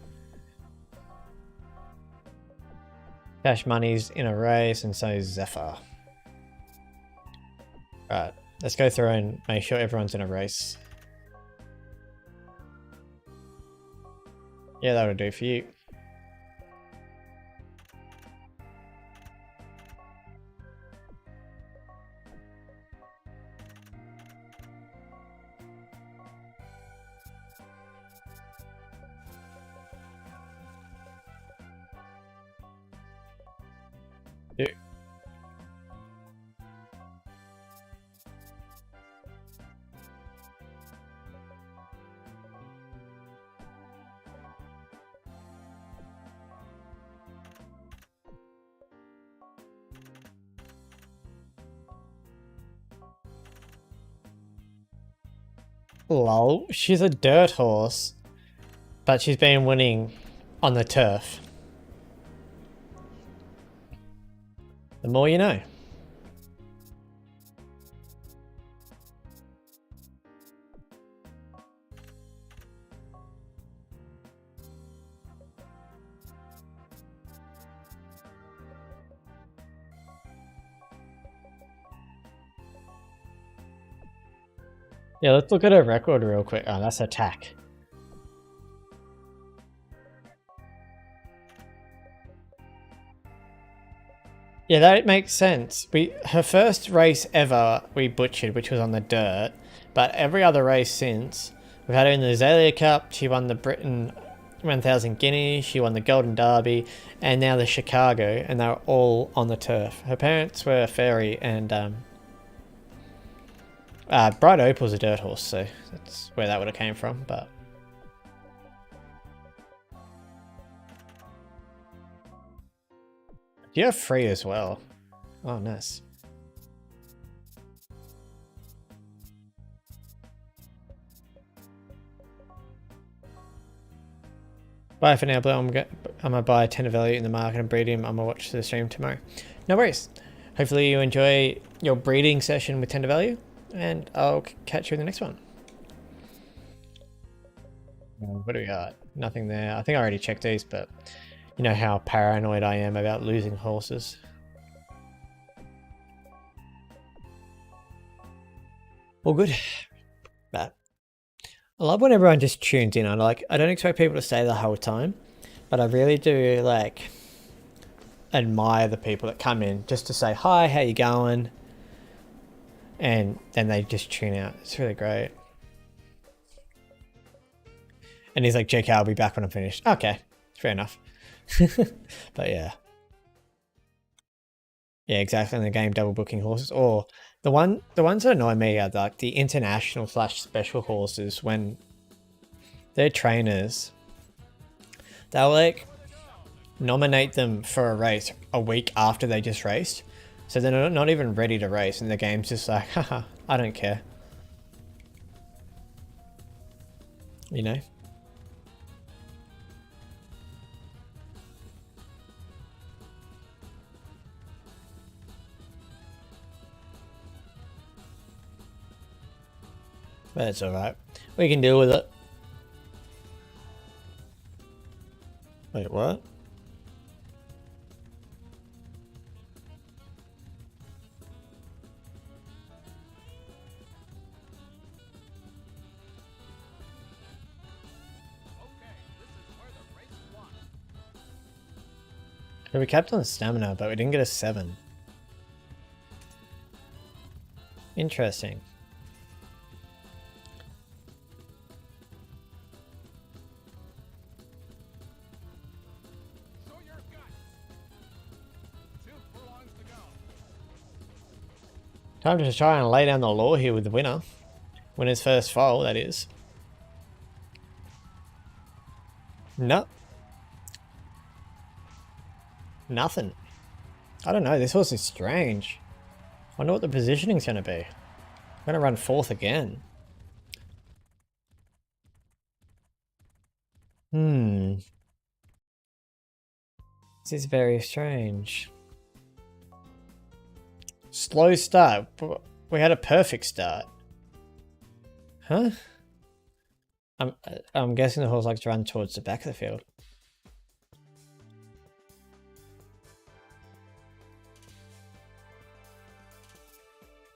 Cash Money's in a race and so is Zephyr. Right, let's go through and make sure everyone's in a race. Yeah, that'll do for you. Lol, she's a dirt horse, but she's been winning on the turf. The more you know. Yeah, let's look at her record real quick. Oh, that's attack. Yeah, that makes sense. Her first race ever we butchered, which was on the dirt, but every other race since, we've had her in the Azalea Cup, she won the Britain 1000 Guineas, she won the Golden Derby, and now the Chicago, and they were all on the turf. Her parents were Fairy, and Bright Opal's a dirt horse, so that's where that would have came from, but... You have free as well. Oh, nice. Bye for now, Blue. I'm gonna buy a tender value in the market and breed him. I'm gonna watch the stream tomorrow. No worries. Hopefully you enjoy your breeding session with tender value, and I'll catch you in the next one. What do we got? Nothing there. I think I already checked these, but you know how paranoid I am about losing horses. All good. But I love when everyone just tunes in. I don't expect people to stay the whole time, but I really do like admire the people that come in just to say hi, how you going, and then they just tune out. It's really great. And he's like, JK, I'll be back when I'm finished. Okay, fair enough. But yeah. Yeah, exactly. In the game, double booking horses. Or the ones that annoy me are like the international / special horses when they're trainers. They'll like nominate them for a race a week after they just raced. So they're not even ready to race and the game's just like, haha, I don't care. You know? But it's alright. We can deal with it. Wait, what? We kept on stamina, but we didn't get a 7. Interesting. Time to try and lay down the law here with the winner. Win his first foal, that is. No. Nothing. I don't know, this horse is strange. I wonder what the positioning's going to be. I'm going to run 4th again. This is very strange. Slow start. We had a perfect start. Huh? I'm guessing the horse likes to run towards the back of the field.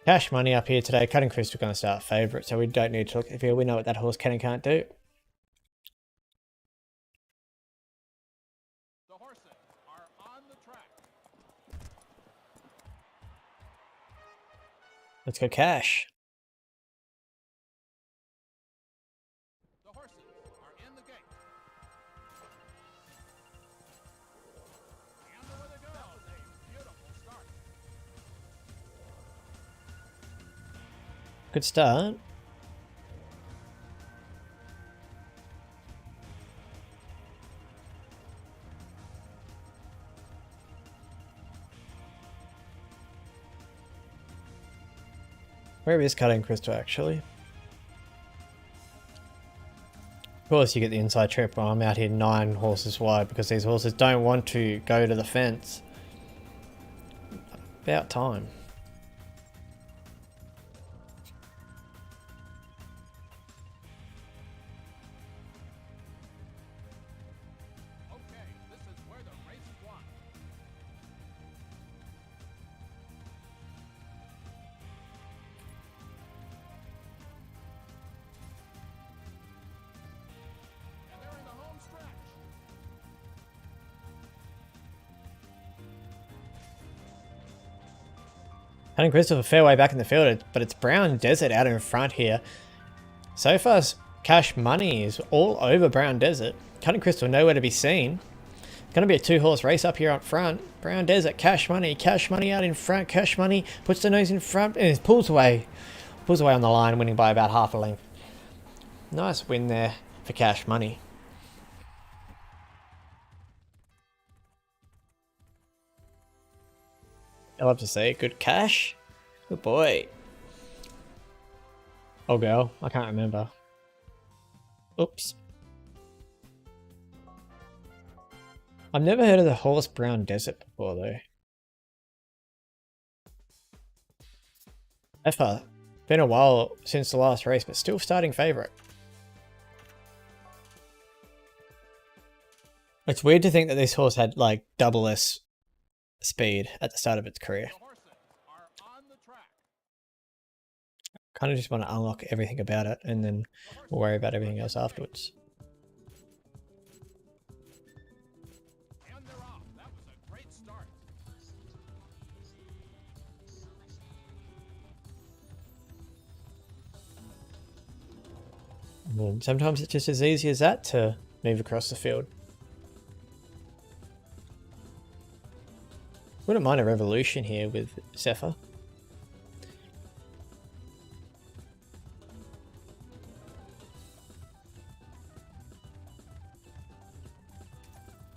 Cash money up here today. Cutting Crystal going to start favourite, so we don't need to look at the field. We know what that horse can and can't do. The horses are on the track. Let's go cash. The horses are in the gate. And away they go. That was a beautiful start. Good start. Where is Cutting Crystal actually? Of course you get the inside trip while I'm out here 9 horses wide because these horses don't want to go to the fence. About time. Okay, this is where the race is won. And they're in the home stretch. Cunning Crystal a fair way back in the field, but it's Brown Desert out in front here. So far, Cash Money is all over Brown Desert. Cunning Crystal nowhere to be seen. Going to be a two-horse race up here up front. Brown Desert, Cash Money out in front. Cash Money puts the nose in front and pulls away. Pulls away on the line, winning by about half a length. Nice win there for Cash Money. I love to see it. Good cash. Good boy. Oh girl, I can't remember. Oops. I've never heard of the horse Brown Desert before though. Effa. Been a while since the last race, but still starting favourite. It's weird to think that this horse had like double S speed at the start of its career. Kind of just want to unlock everything about it and then we'll worry about everything else afterwards. And sometimes it's just as easy as that to move across the field. Wouldn't mind a revolution here with Zephyr.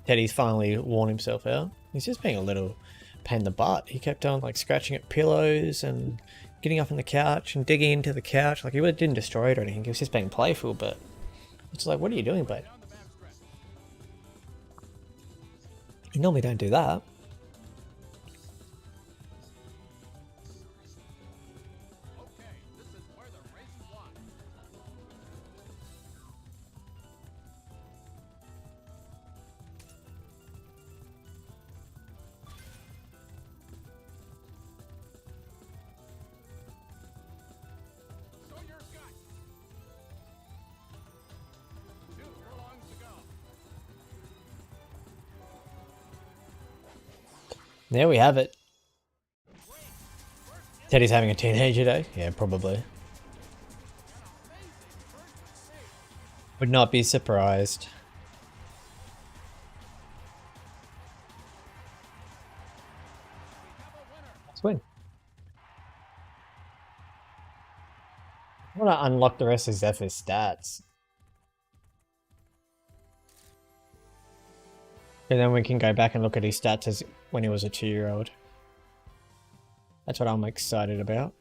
Teddy's finally worn himself out. He's just being a little pain in the butt. He kept on like scratching at pillows and getting up on the couch and digging into the couch. Like he really didn't destroy it or anything. He was just being playful, but it's like, what are you doing, bud? You normally don't do that. There we have it. Teddy's having a teenager day? Yeah, probably. Would not be surprised. Let's win. I want to unlock the rest of Zephyr's stats. And then we can go back and look at his stats as when he was a 2-year-old. That's what I'm excited about.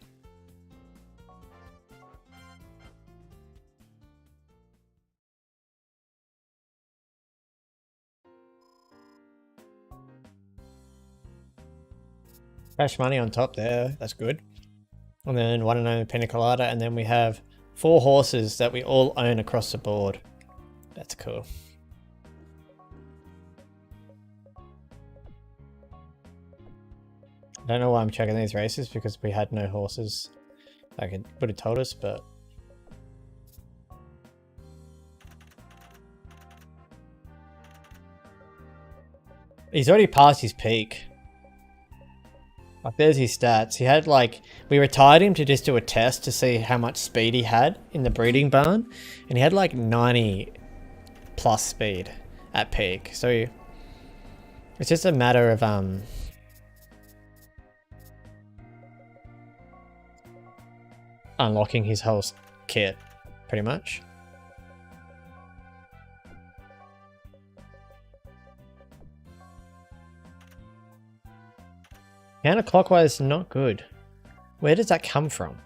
Cash Money on top there, that's good. And then one and only Pina Colada, and then we have 4 horses that we all own across the board. That's cool. I don't know why I'm checking these races because we had no horses. Like it would have told us, but he's already passed his peak. Like there's his stats. He had like, we retired him to just do a test to see how much speed he had in the breeding barn, and he had like 90 plus speed at peak. So it's just a matter of unlocking his whole kit, pretty much. Counterclockwise, not good. Where does that come from?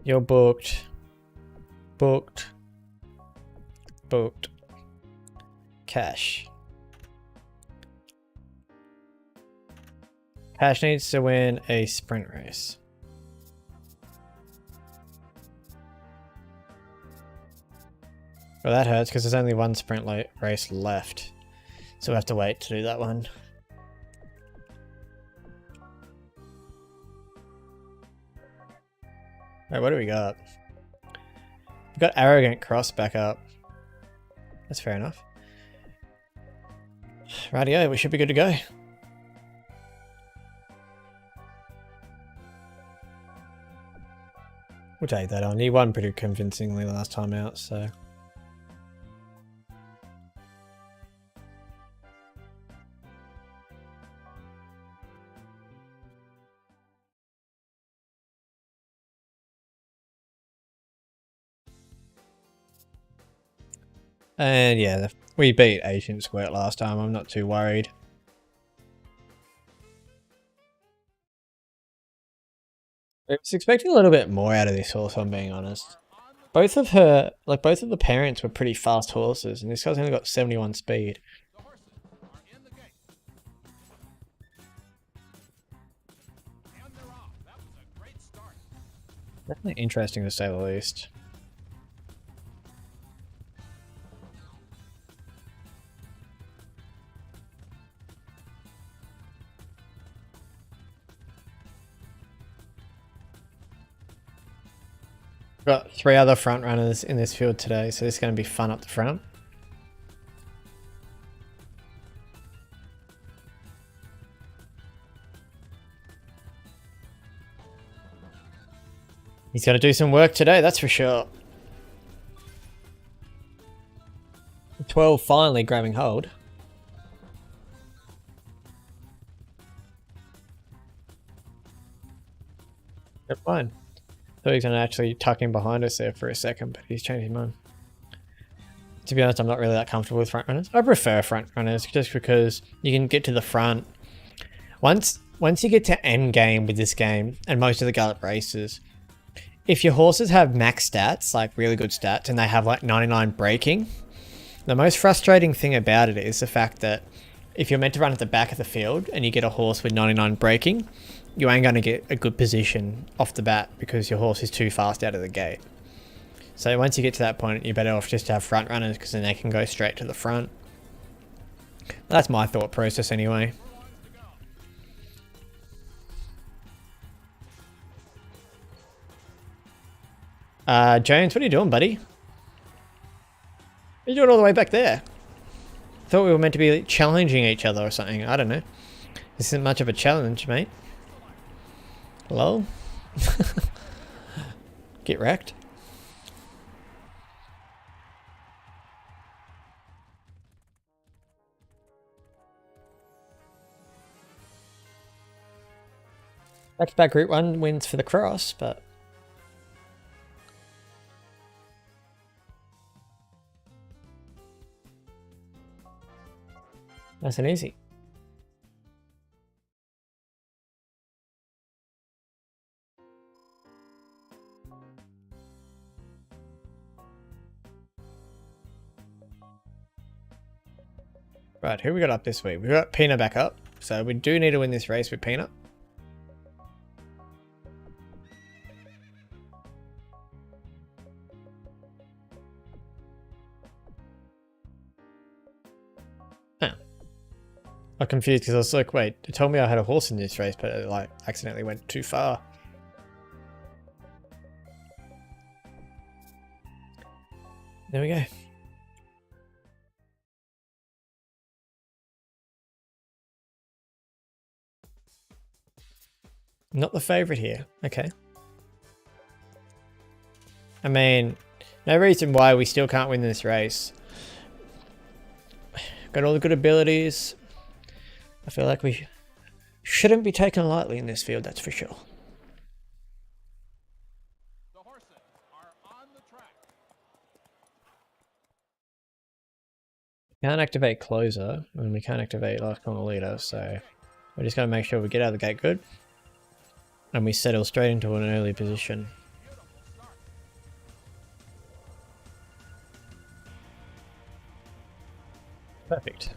You're booked. Booked. Booked. Cash. Cash needs to win a sprint race. Well, that hurts because there's only one sprint race left. So we have to wait to do that one. Alright, what do we got? We've got Arrogant Cross back up. That's fair enough. Rightio, we should be good to go. We'll take that on. He won pretty convincingly last time out, so... And yeah, we beat Ancient Squirt last time, I'm not too worried. I was expecting a little bit more out of this horse, if I'm being honest. Both of the parents were pretty fast horses, and this guy's only got 71 speed. The horses are in the gate. And they're off. That was a great start. Definitely interesting to say the least. Got 3 other front runners in this field today, so this is going to be fun up the front. He's going to do some work today, that's for sure. 12 finally grabbing hold. Yep, fine. Thought he was going to actually tuck in behind us there for a second, but he's changed his mind. To be honest, I'm not really that comfortable with front runners. I prefer front runners just because you can get to the front. Once you get to end game with this game and most of the Gallop races, if your horses have max stats, like really good stats, and they have like 99 braking, the most frustrating thing about it is the fact that if you're meant to run at the back of the field and you get a horse with 99 braking, you ain't going to get a good position off the bat because your horse is too fast out of the gate. So once you get to that point, you're better off just to have front runners because then they can go straight to the front. That's my thought process anyway. James, what are you doing, buddy? What are you doing all the way back there? Thought we were meant to be challenging each other or something. I don't know. This isn't much of a challenge, mate. Hello? Get wrecked. Back-to-back Group 1 wins for the cross, but... nice and easy. Right, who we got up this week? We got Peanut back up, so we do need to win this race with Peanut. Oh. I'm confused because I was like, wait, it told me I had a horse in this race, but it like accidentally went too far. There we go. Not the favourite here. Okay. I mean, no reason why we still can't win this race. Got all the good abilities. I feel like we shouldn't be taken lightly in this field, that's for sure. The horses are on the track. Can't activate closer, and we can't activate last corner leader, so we're just going to make sure we get out of the gate good. And we settle straight into an early position. Perfect.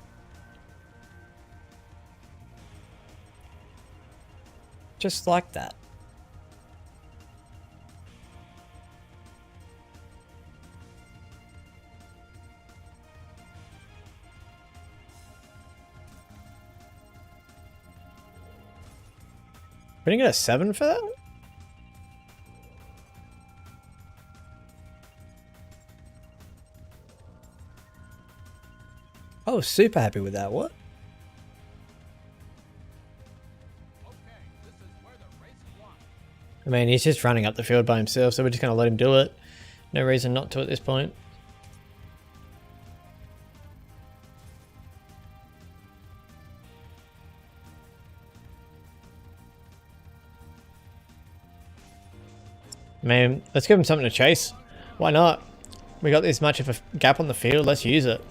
Just like that. We didn't get a 7 for that? I was super happy with that. What? Okay, this is where the race is won. I mean, he's just running up the field by himself, so we're just going to let him do it. No reason not to at this point. I mean, let's give him something to chase. Why not? We got this much of a gap on the field, let's use it.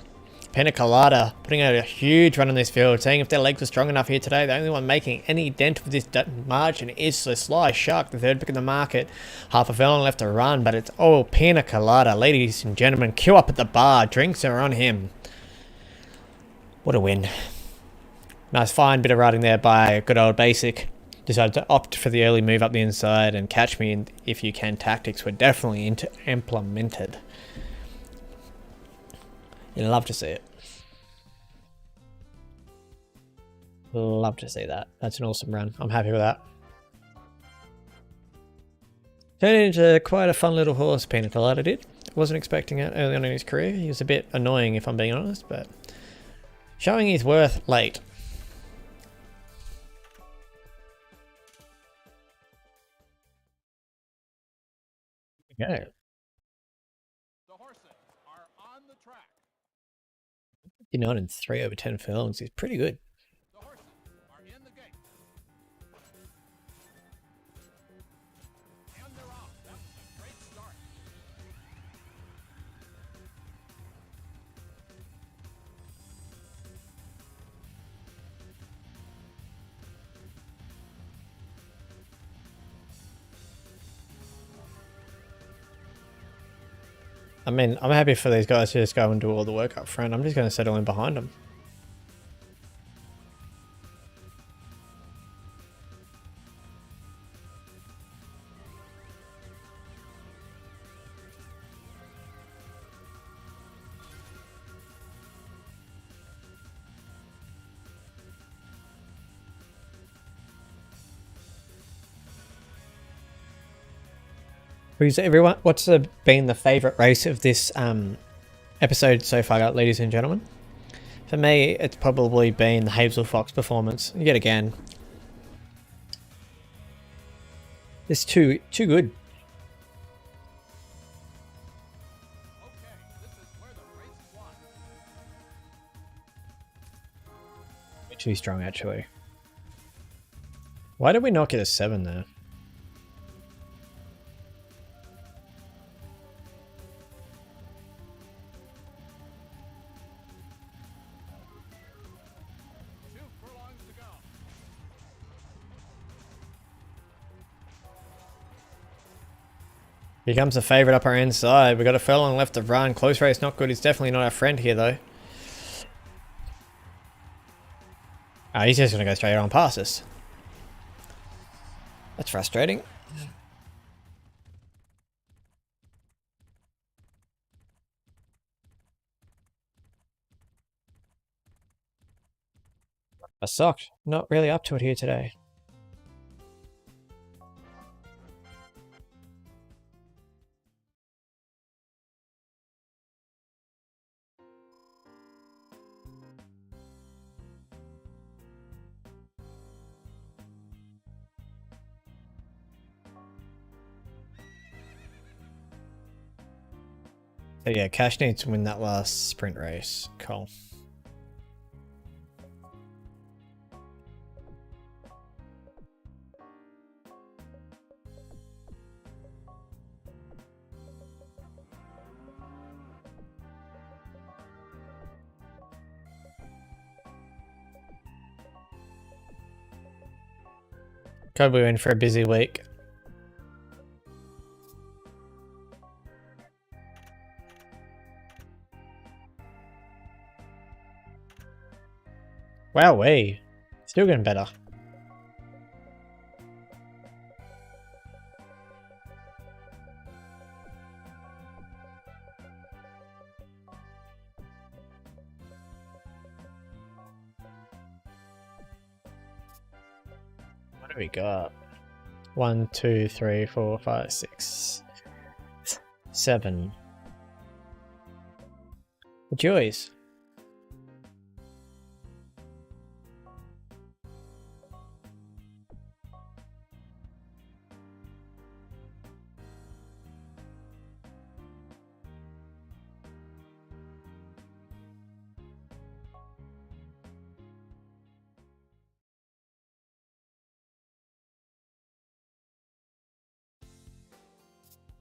Pina Colada putting out a huge run on this field, saying if their legs are strong enough here today, the only one making any dent with this margin is the Sly Shark, the third pick in the market. Half a furlong left to run, but it's all Pina Colada. Ladies and gentlemen, queue up at the bar. Drinks are on him. What a win. Nice fine bit of riding there by good old Basic. Decided to opt for the early move up the inside, and catch me if you can tactics were definitely implemented. You'd love to see it. Love to see that. That's an awesome run. I'm happy with that. Turned into quite a fun little horse, Pina Colada did. Wasn't expecting it early on in his career. He was a bit annoying if I'm being honest, but showing his worth late. Yeah. The horses are on the track. 59 and 3 over 10 furlongs is pretty good. The horses are in the gate. And they're off. That was a great start. I mean, I'm happy for these guys to just go and do all the work up front. I'm just going to settle in behind them. Who's everyone? What's been the favourite race of this episode so far, ladies and gentlemen? For me, it's probably been the Hazel Fox performance. Yet again, it's too good. Okay, this is where the race is won. Too strong, actually. Why did we not get a 7 there? Two furlongs to go. Here comes the favourite up our inside. We got a furlong left to run. Close race, not good. He's definitely not our friend here, though. Ah, he's just going to go straight on past us. That's frustrating. I sucked. Not really up to it here today. So yeah, Cash needs to win that last sprint race. Cool. God, we're in for a busy week. Wowee. Still getting better. What do we got? 1, 2, 3, 4, 5, 6, 7. The joys.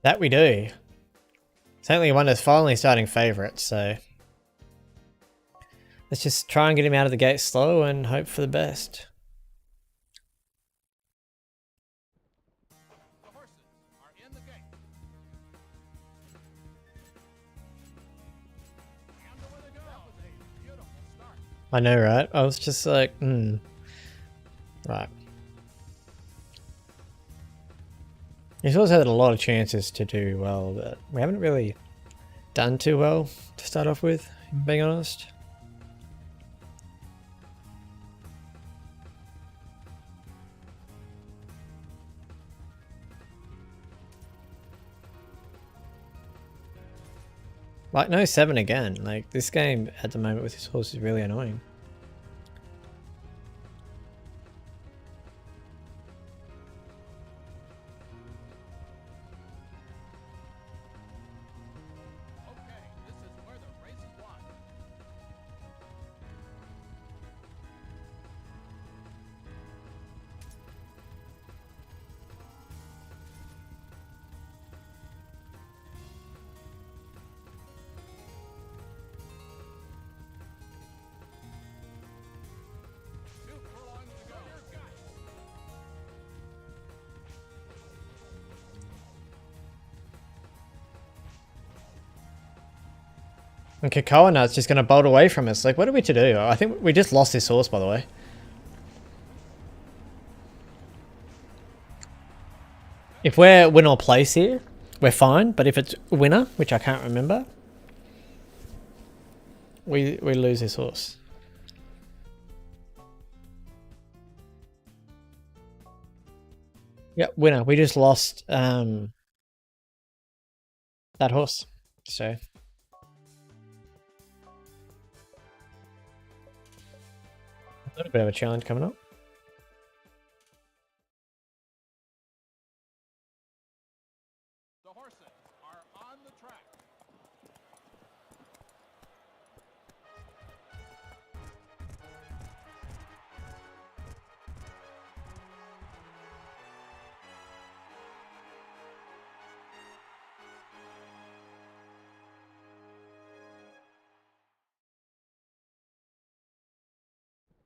That we do. Certainly one is finally starting favourite, so let's just try and get him out of the gate slow and hope for the best. The horses are in the gate. And away they go. That was a beautiful start. I know, right? I was just like, Right. He's also had a lot of chances to do well, but we haven't really done too well to start off with, being honest. Like, no 7 again. Like, this game at the moment with this horse is really annoying. Okay, this is where the race is won. Two furlongs to go. And Cocoa Nut's just going to bolt away from us. Like, what are we to do? I think we just lost this horse, by the way. If we're win or place here, we're fine. But if it's winner, which I can't remember, we lose this horse. Yep, winner. We just lost that horse. So a little bit of a challenge coming up. The horses are on the track.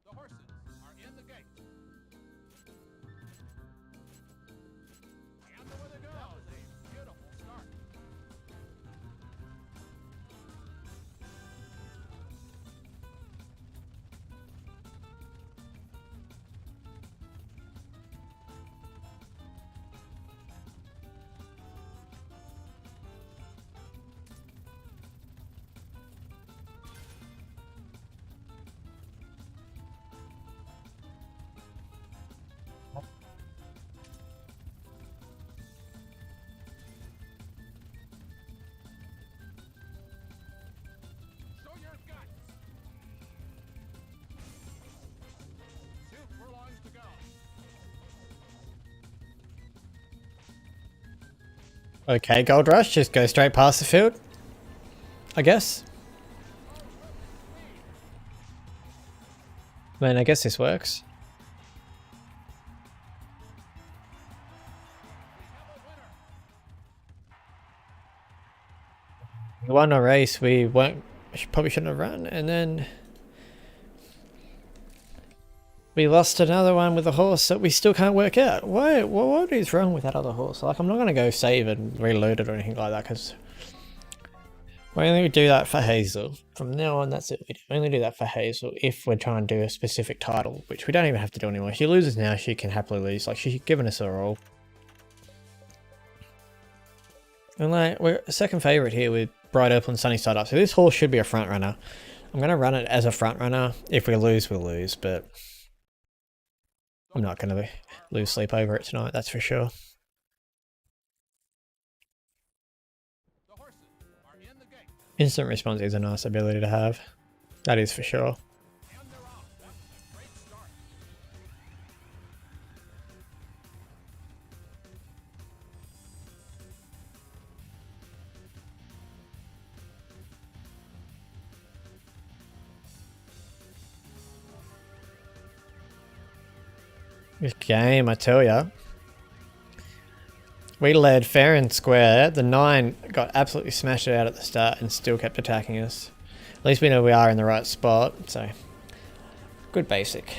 The horses are in the gate. And away they go. That was a beautiful start. Show your guts. Two furlongs to go. Okay, Gold Rush, just go straight past the field, I guess. Man, I guess this works. We won a race we probably shouldn't have run, and then we lost another one with a horse that we still can't work out. What is wrong with that other horse? Like, I'm not going to go save and reload it or anything like that, because we only do that for Hazel. From now on, that's it. We only do that for Hazel if we're trying to do a specific title, which we don't even have to do anymore. If she loses now, she can happily lose. Like, she's given us her all. And like, we're a second favourite here with Bright Opal and Sunny Side Up. So this horse should be a front runner. I'm going to run it as a front runner. If we lose, we'll lose, but I'm not going to lose sleep over it tonight, that's for sure. The horses are in the gate. Instant response is a nice ability to have. That is for sure. And they're off. That's a great start. This game, I tell ya. We led fair and square. The 9 got absolutely smashed out at the start and still kept attacking us. At least we know we are in the right spot, so good basic.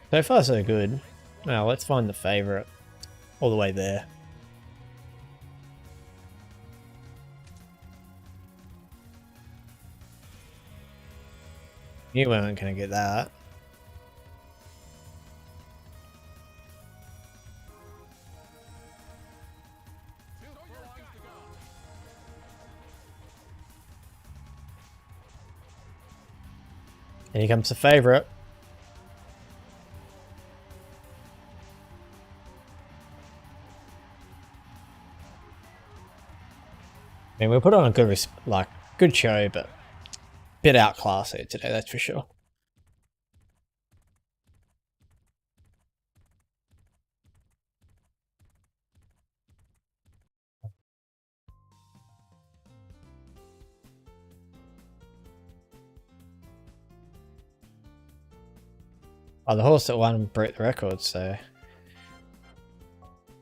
So far so good. Now let's find the favourite all the way there. You weren't going to get that. Two furlongs to go. And here comes the favourite. I mean, we put on a good, good show, but a bit outclassed it today, that's for sure. Oh, the horse that won broke the record, so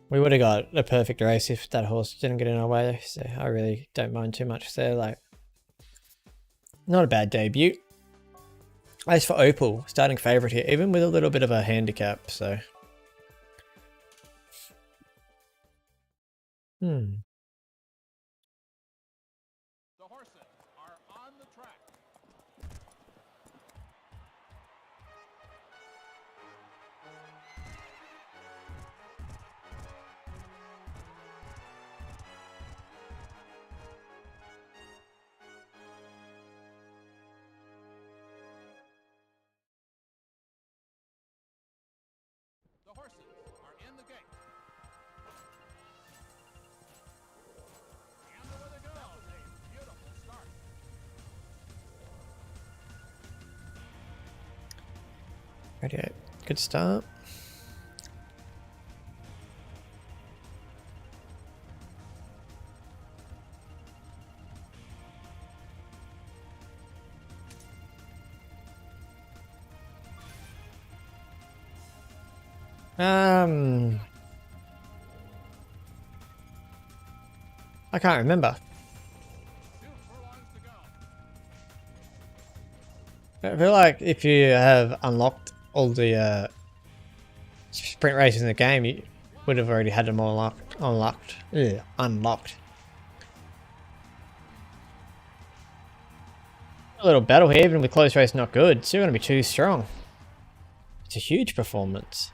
we would have got a perfect race if that horse didn't get in our way, so I really don't mind too much there. Like, not a bad debut. As for Opal, starting favourite here, even with a little bit of a handicap, so. The horses are on the track. The horses are in the gate. And away they go. That was a beautiful start. Radio, good start. I can't remember. 2 furlongs to go. I feel like if you have unlocked all the sprint races in the game, you would have already had them all unlocked. Unlocked. A little battle here, even with close race not good. Still going to be too strong. It's a huge performance.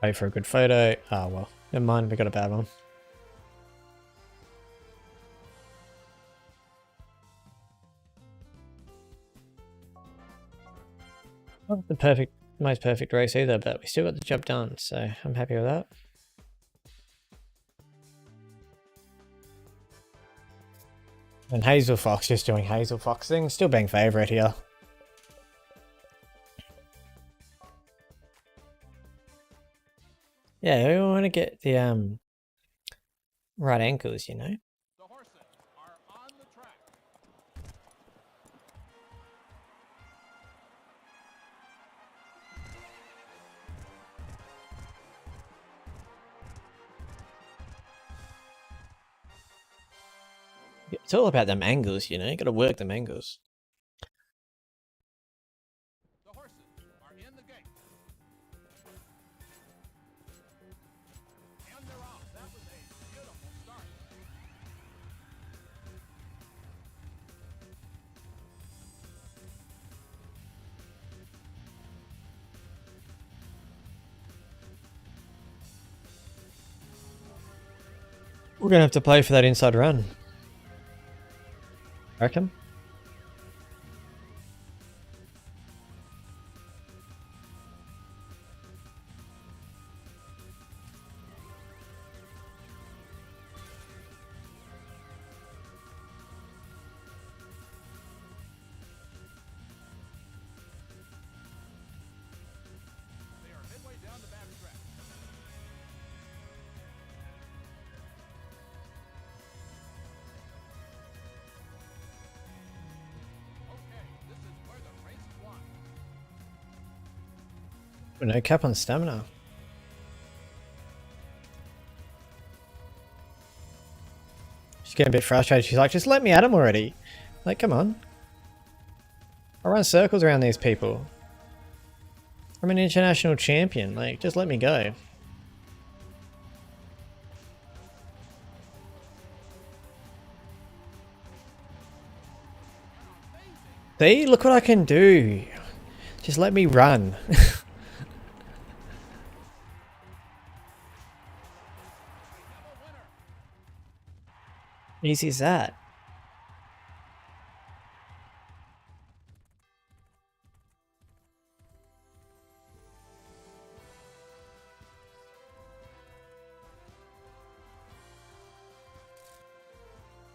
Wait for a good photo. Ah, well, never mind, we got a bad one. Not the most perfect race either, but we still got the job done, so I'm happy with that. And Hazel Fox just doing Hazel Fox things, still being favourite here. Yeah, we want to get the right ankles, you know. The horses are on the track. It's all about them angles, you know. You got to work them angles. The horses are in the gate. We're gonna have to play for that inside run. I reckon. They are midway down the back stretch. Okay, this is where the race is won. No cap on stamina. She's getting a bit frustrated. She's like, just let me at him already. Like, come on. I run circles around these people. I'm an international champion. Like, just let me go. See, look what I can do. Just let me run. Easy as that.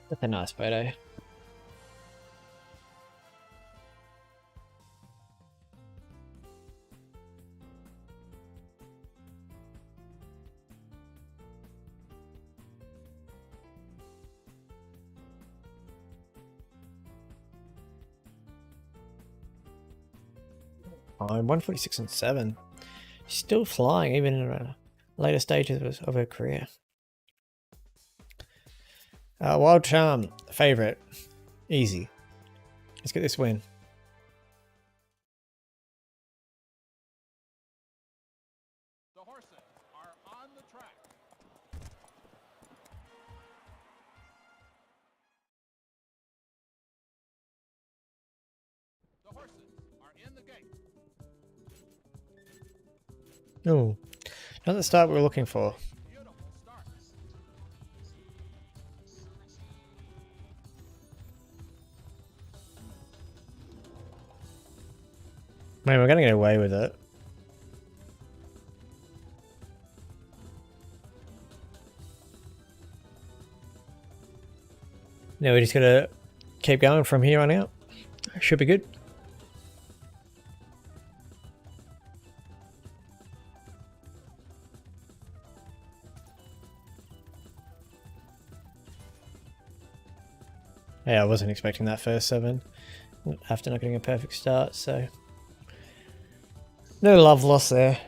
That's a nice photo. Oh, 146 and 7. She's still flying even in her later stages of her career. Wild Charm, favorite. Easy. Let's get this win. The horses are on the track. The horses are in the gate. Oh, not the start we were looking for. Beautiful start. Man, we're gonna get away with it. Now we just gotta keep going from here on out. Should be good. Yeah, I wasn't expecting that first 7 after not getting a perfect start, so no love lost there.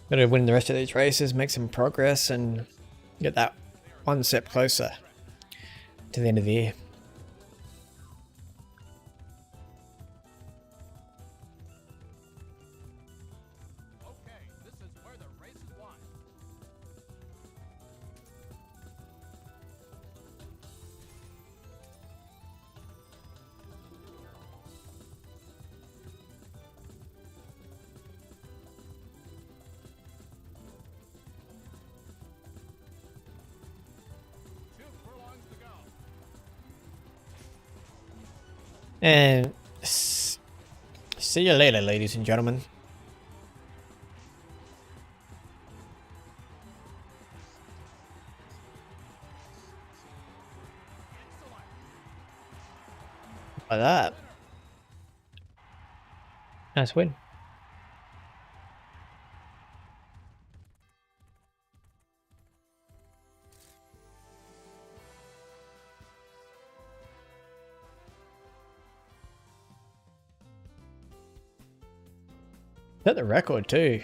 Gotta win the rest of these races, make some progress, and get that one step closer to the end of the year. Okay, this is where the race is won. Two furlongs to go. And see you later, ladies and gentlemen. Like that. Nice win. Set the record too.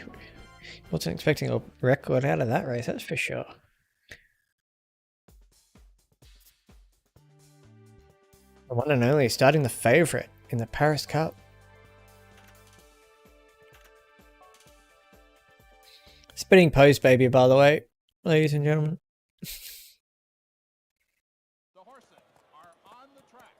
Wasn't expecting a record out of that race, that's for sure. The one and only, starting the favourite in the Paris Cup. Spinning post baby, by the way, ladies and gentlemen. The horses are on the track.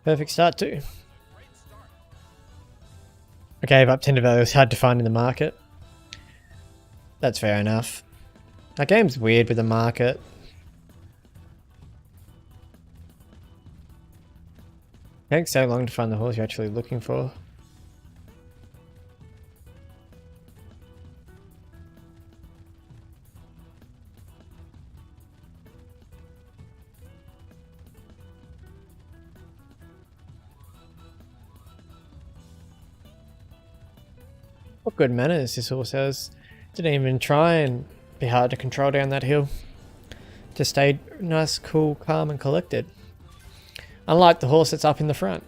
Perfect start too. Okay, but tender value is hard to find in the market. That's fair enough. That game's weird with the market. It takes so long to find the horse you're actually looking for. What good manners this horse has. Didn't even try and be hard to control down that hill. Just stayed nice, cool, calm and collected. Unlike the horse that's up in the front.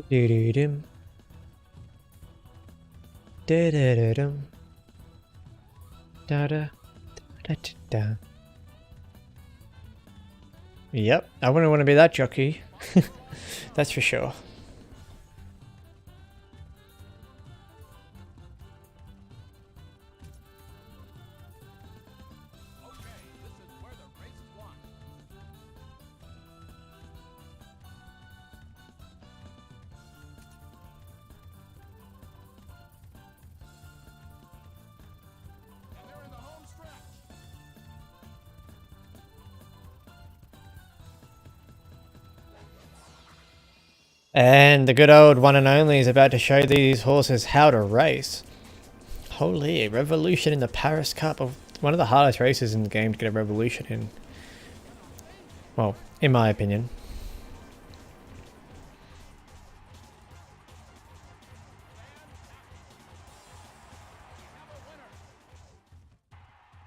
Do-do-dum. Da-da-da-dum. Da-da. Da-da-da. Yep, I wouldn't want to be that jockey. That's for sure. Okay, this is where the race is won. And they're in the home stretch. And the good old one and only is about to show these horses how to race. Holy, revolution in the Paris Cup, of one of the hardest races in the game to get a revolution in. Well, in my opinion.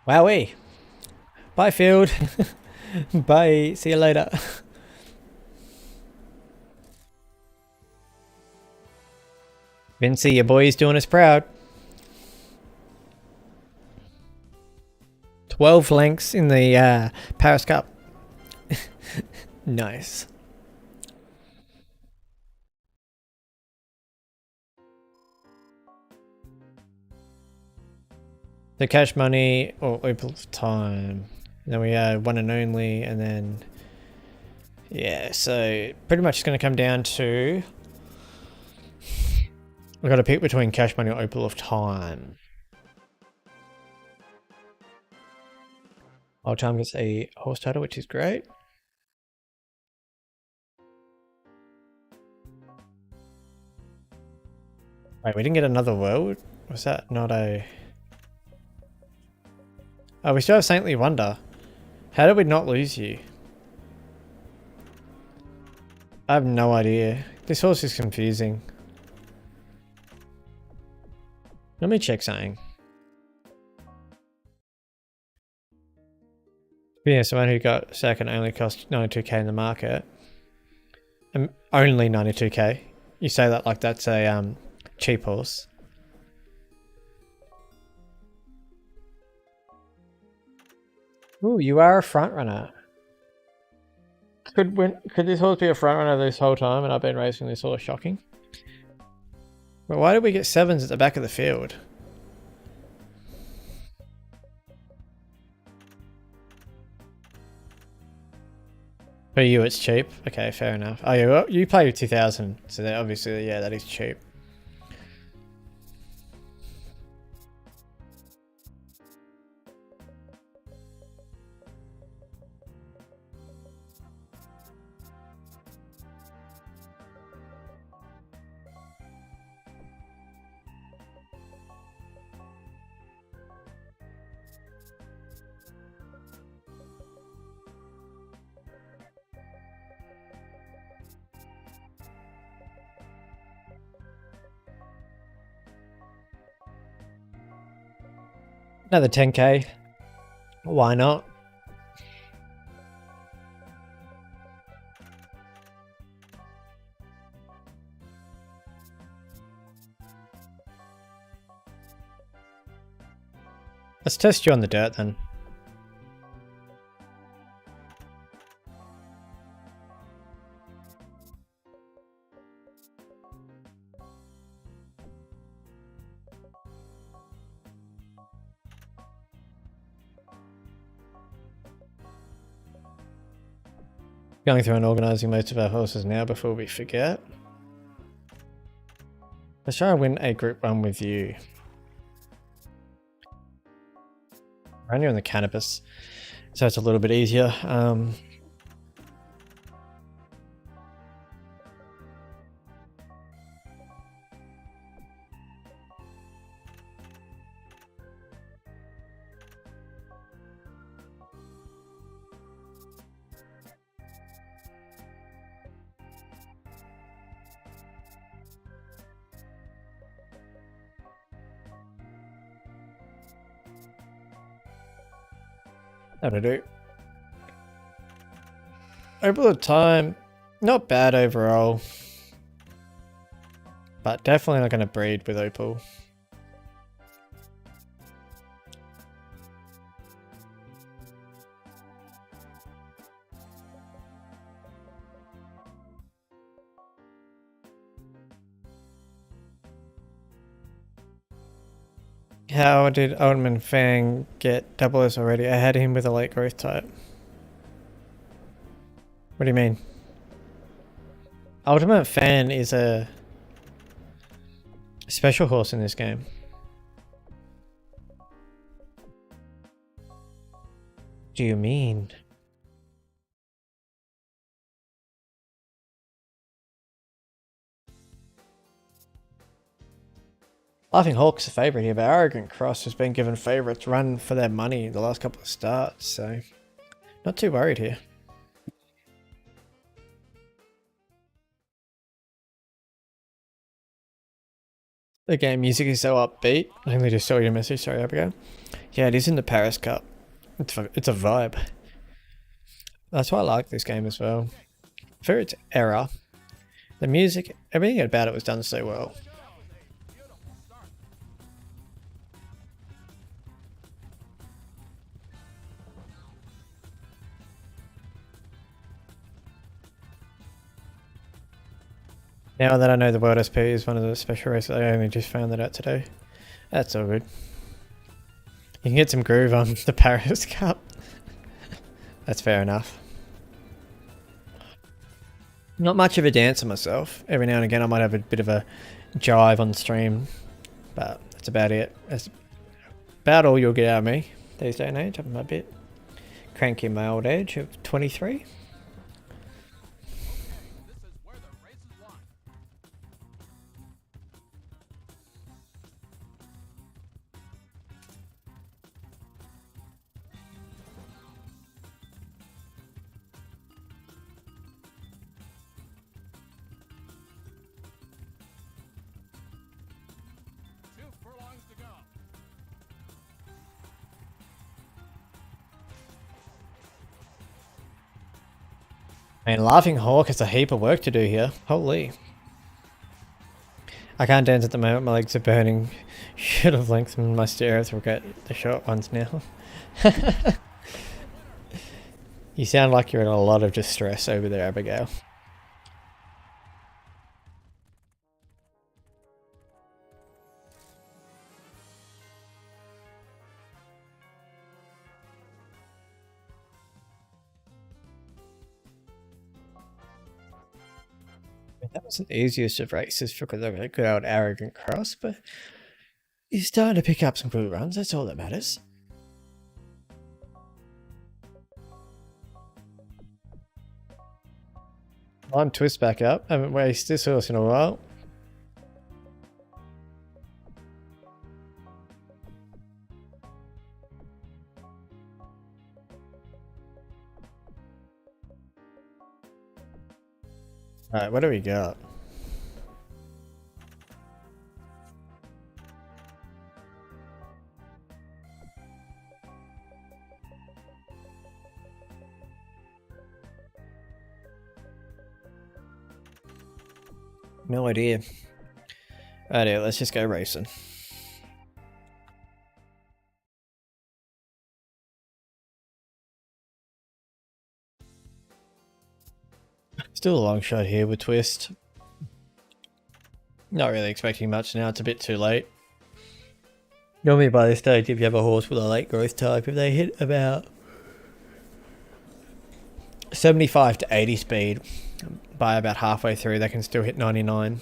Wowee. Bye, field. Bye. See you later. Vincey, your boy's doing us proud. 12 lengths in the Paris Cup. Nice. The cash money or Opal of Time. Then we had one and only, and then yeah, so pretty much it's going to come down to we've got to pick between cash money or Opal of Time. Old Time gets a horse title, which is great. Wait, we didn't get another world? Was that not a... Oh, we still have Saintly Wonder. How did we not lose you? I have no idea. This horse is confusing. Let me check something. Yeah, someone who got second only cost 92k in the market. Only 92k. You say that like that's a cheap horse. Ooh, you are a front runner. Could this horse be a front runner this whole time and I've been racing this horse? Shocking. But why did we get sevens at the back of the field? For you it's cheap? Okay, fair enough. Oh yeah, well, you play with 2000, so that obviously, yeah, that is cheap. Another 10k. Why not? Let's test you on the dirt then. Going through and organising most of our horses now before we forget. Let's try and win a group 1 with you. Run you on the cannabis, so it's a little bit easier. That'll do. Over the time, not bad overall. But definitely not going to breed with Opal. How did Oldman Fang get double S already? I had him with a late growth type. What do you mean? Ultimate Fan is a special horse in this game. Do you mean? Laughing Hawk's a favourite here, but Arrogant Cross has been given favourites run for their money the last couple of starts, so not too worried here. The game music is so upbeat. I only just saw your message, sorry Abigail. Yeah, it is in the Paris Cup. It's a vibe. That's why I like this game as well. For its era, the music, everything about it was done so well. Now that I know the World SP is one of the special races, I only just found that out today. That's all good. You can get some groove on the Paris Cup. That's fair enough. Not much of a dancer myself. Every now and again I might have a bit of a jive on stream, but that's about it. That's about all you'll get out of me these days and age. I'm a bit cranky in my old age of 23. Man, Laughing Hawk has a heap of work to do here. Holy. I can't dance at the moment, my legs are burning. Should have lengthened my stirrups, we'll get the short ones now. You sound like you're in a lot of distress over there, Abigail. That wasn't the easiest of races for the good old Arrogant Cross, but he's starting to pick up some good runs, that's all that matters. I'm Twist back up, I haven't raced this horse in a while. Alright, what do we got? No idea. Alright, let's just go racing. Still a long shot here with Twist. Not really expecting much now, it's a bit too late. Normally by this stage, if you have a horse with a late growth type, if they hit about 75 to 80 speed. By about halfway through, they can still hit 99.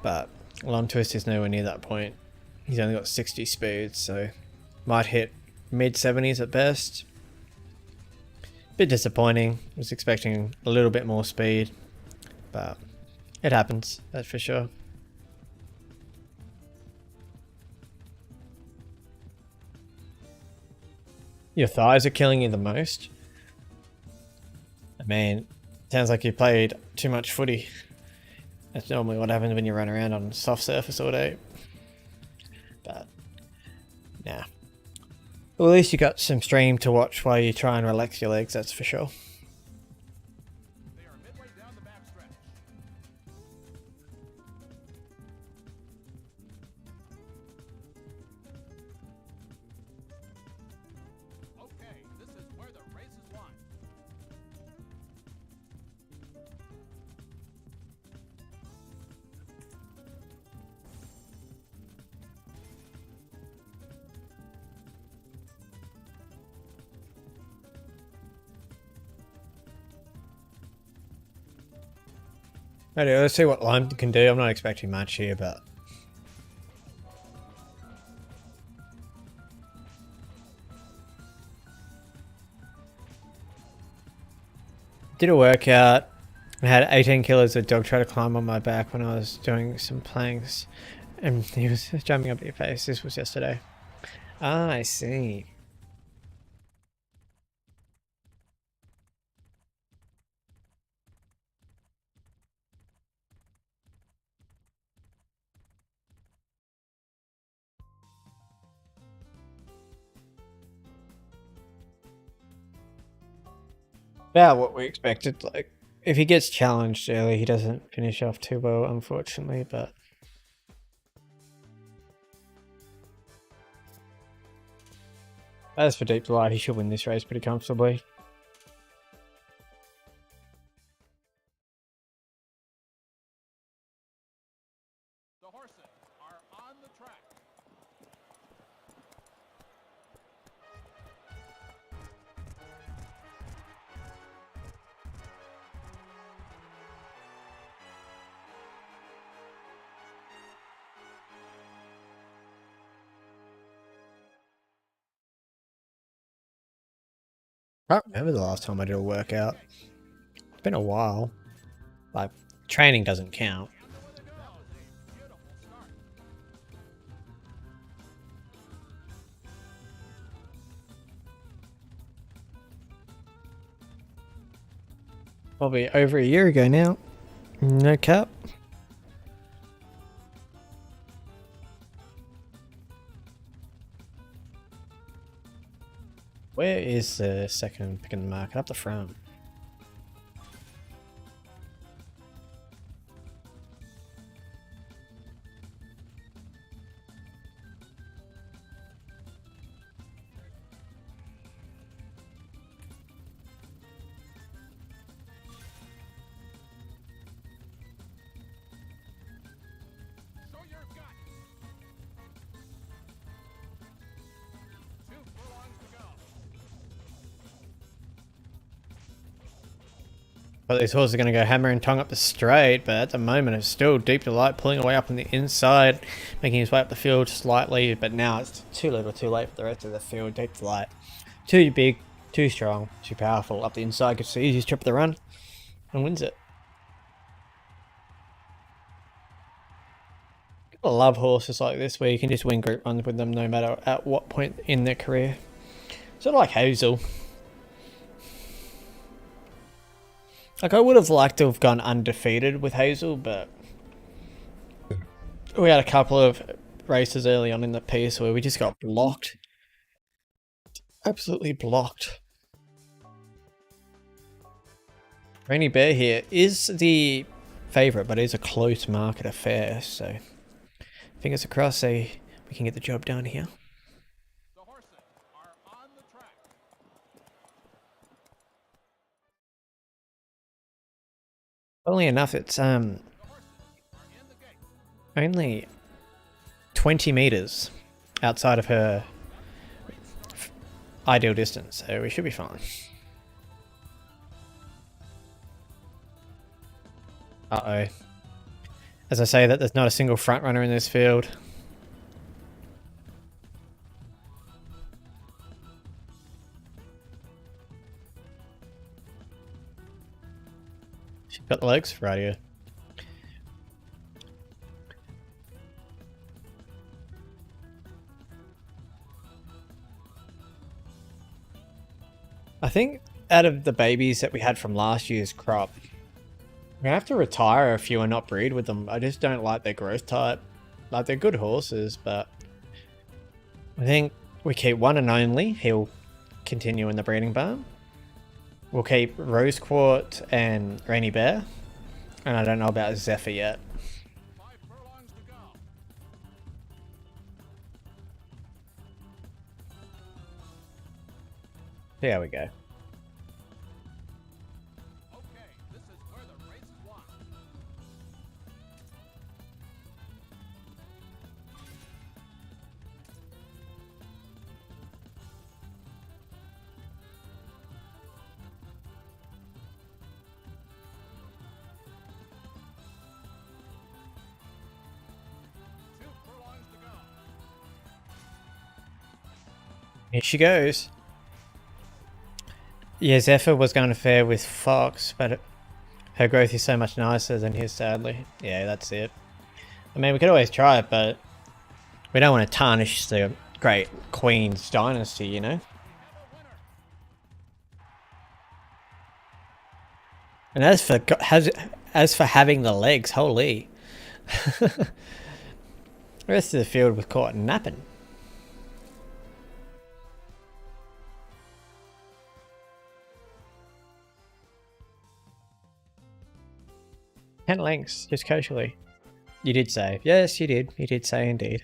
But Long Twist is nowhere near that point. He's only got 60 speed, so might hit mid 70s at best. Bit disappointing. Was expecting a little bit more speed, but it happens, that's for sure. Your thighs are killing you the most? I mean, sounds like you played too much footy. That's normally what happens when you run around on soft surface all day. But, nah. Well, at least you got some stream to watch while you try and relax your legs, that's for sure. They are midway down the backstretch. Okay, this is where the race is won. Anyway, let's see what Lime can do. I'm not expecting much here, but did a workout. I had 18 kilos of dog try to climb on my back when I was doing some planks, and he was jumping up at your face. This was yesterday. Ah, I see. About what we expected. Like, if he gets challenged early, he doesn't finish off too well, unfortunately, but as for Deep Delight, he should win this race pretty comfortably. The horses are on the track. I can't remember the last time I did a workout. It's been a while. Like, training doesn't count. Beautiful start. Probably over a year ago now. No cap. Where is the second pick in the market? Up the front. Show your guts. 2 furlongs to go. But these horses are going to go hammer and tongue up the straight, but at the moment it's still Deep Delight pulling away up on the inside, making his way up the field slightly, but now it's too little too late for the rest of the field. Deep Delight, too big, too strong, too powerful. Up the inside, gets the easiest trip of the run, and wins it. I love horses like this where you can just win group runs with them no matter at what point in their career. Sort of like Hazel. Like, I would have liked to have gone undefeated with Hazel, but we had a couple of races early on in the piece where we just got blocked. Absolutely blocked. Rainy Bear here is the favourite, but it is a close market affair, so fingers crossed we can get the job done here. The horses are on the track. Funnily enough, it's The horses are in the gate. only 20 meters outside of her ideal distance, so we should be fine. Uh-oh. As I say that, there's not a single front runner in this field. She's got the legs? Right here. I think out of the babies that we had from last year's crop, we're gonna have to retire a few and not breed with them. I just don't like their growth type. Like, they're good horses, but I think we keep one and only. He'll continue in the breeding barn. We'll keep Rose Quart and Rainy Bear. And I don't know about Zephyr yet. 5 furlongs to go. There we go. Okay, this is where the race is won. Two furlongs to go. Here she goes. Yeah, Zephyr was going to fare with Fox, but her growth is so much nicer than his, sadly. Yeah, that's it. I mean, we could always try it, but we don't want to tarnish the great Queen's dynasty, you know? And as for having the legs, holy. The rest of the field was caught napping. Ten lengths, just casually. You did say. Yes, you did. You did say indeed.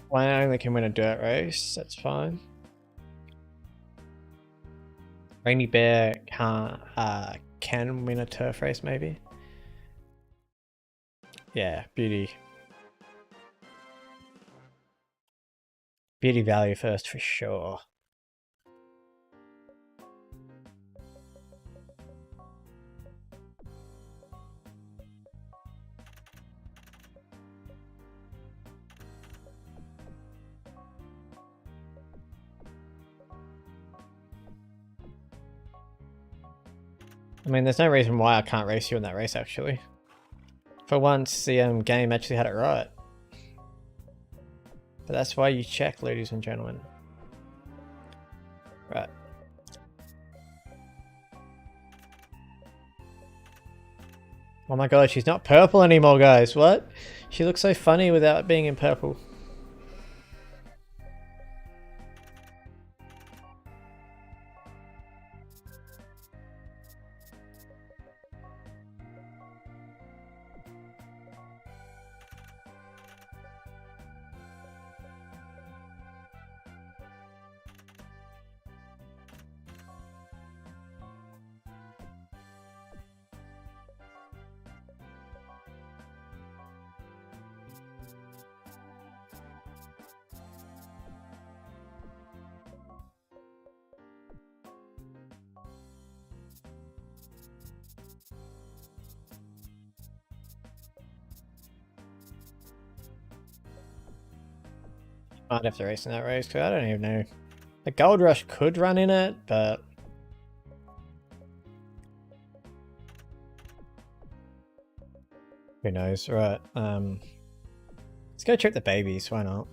One only can win a dirt race, that's fine. Rainy Bear can win a turf race, maybe. Yeah, beauty. Beauty value first for sure. I mean, there's no reason why I can't race you in that race, actually. For once, the game actually had it right. But that's why you check, ladies and gentlemen. Right. Oh my god, she's not purple anymore, guys. What? She looks so funny without being in purple. Might have to race in that race, because I don't even know. The Gold Rush could run in it, but... who knows, right. Let's go check the babies, why not?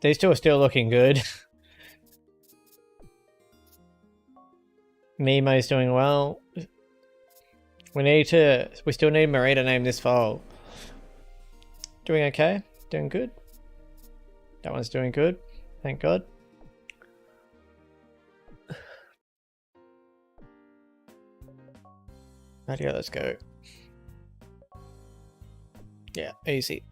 These two are still looking good. Nemo's doing well. We still need Marie to name this foal. Doing okay? Doing good? That one's doing good. Thank God. Rightio, let's go. Yeah, easy.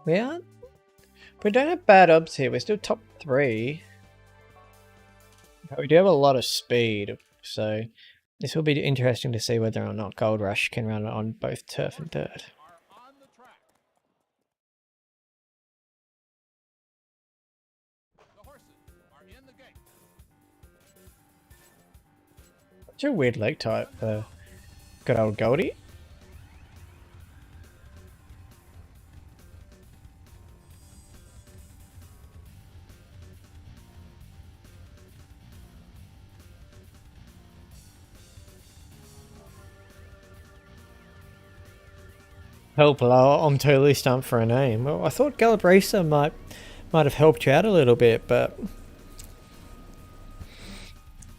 We aren't. We don't have bad odds here. We're still top 3. But we do have a lot of speed, so this will be interesting to see whether or not Gold Rush can run on both turf and dirt. Are on the track. The horses are in the gate. Such a weird leg type for good old Goldie. Help, I'm totally stumped for a name. Well, I thought Gallop Racer might have helped you out a little bit, but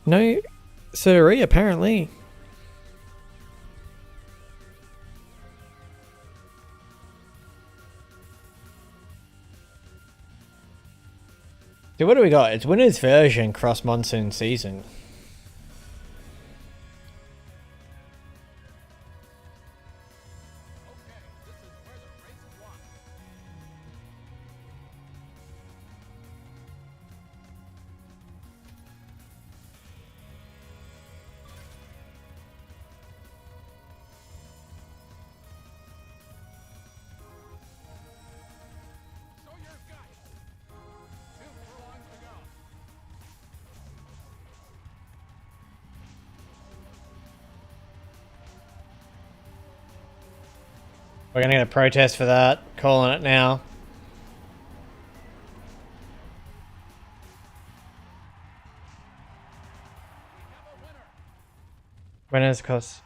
no, sorry, apparently. So what do we got? It's Winner's Version cross Monsoon Season. Okay, this is where the race is won. Show your guts. 2 furlongs to go. We're gonna get a protest for that. Calling it now. We have a winner. Winners cause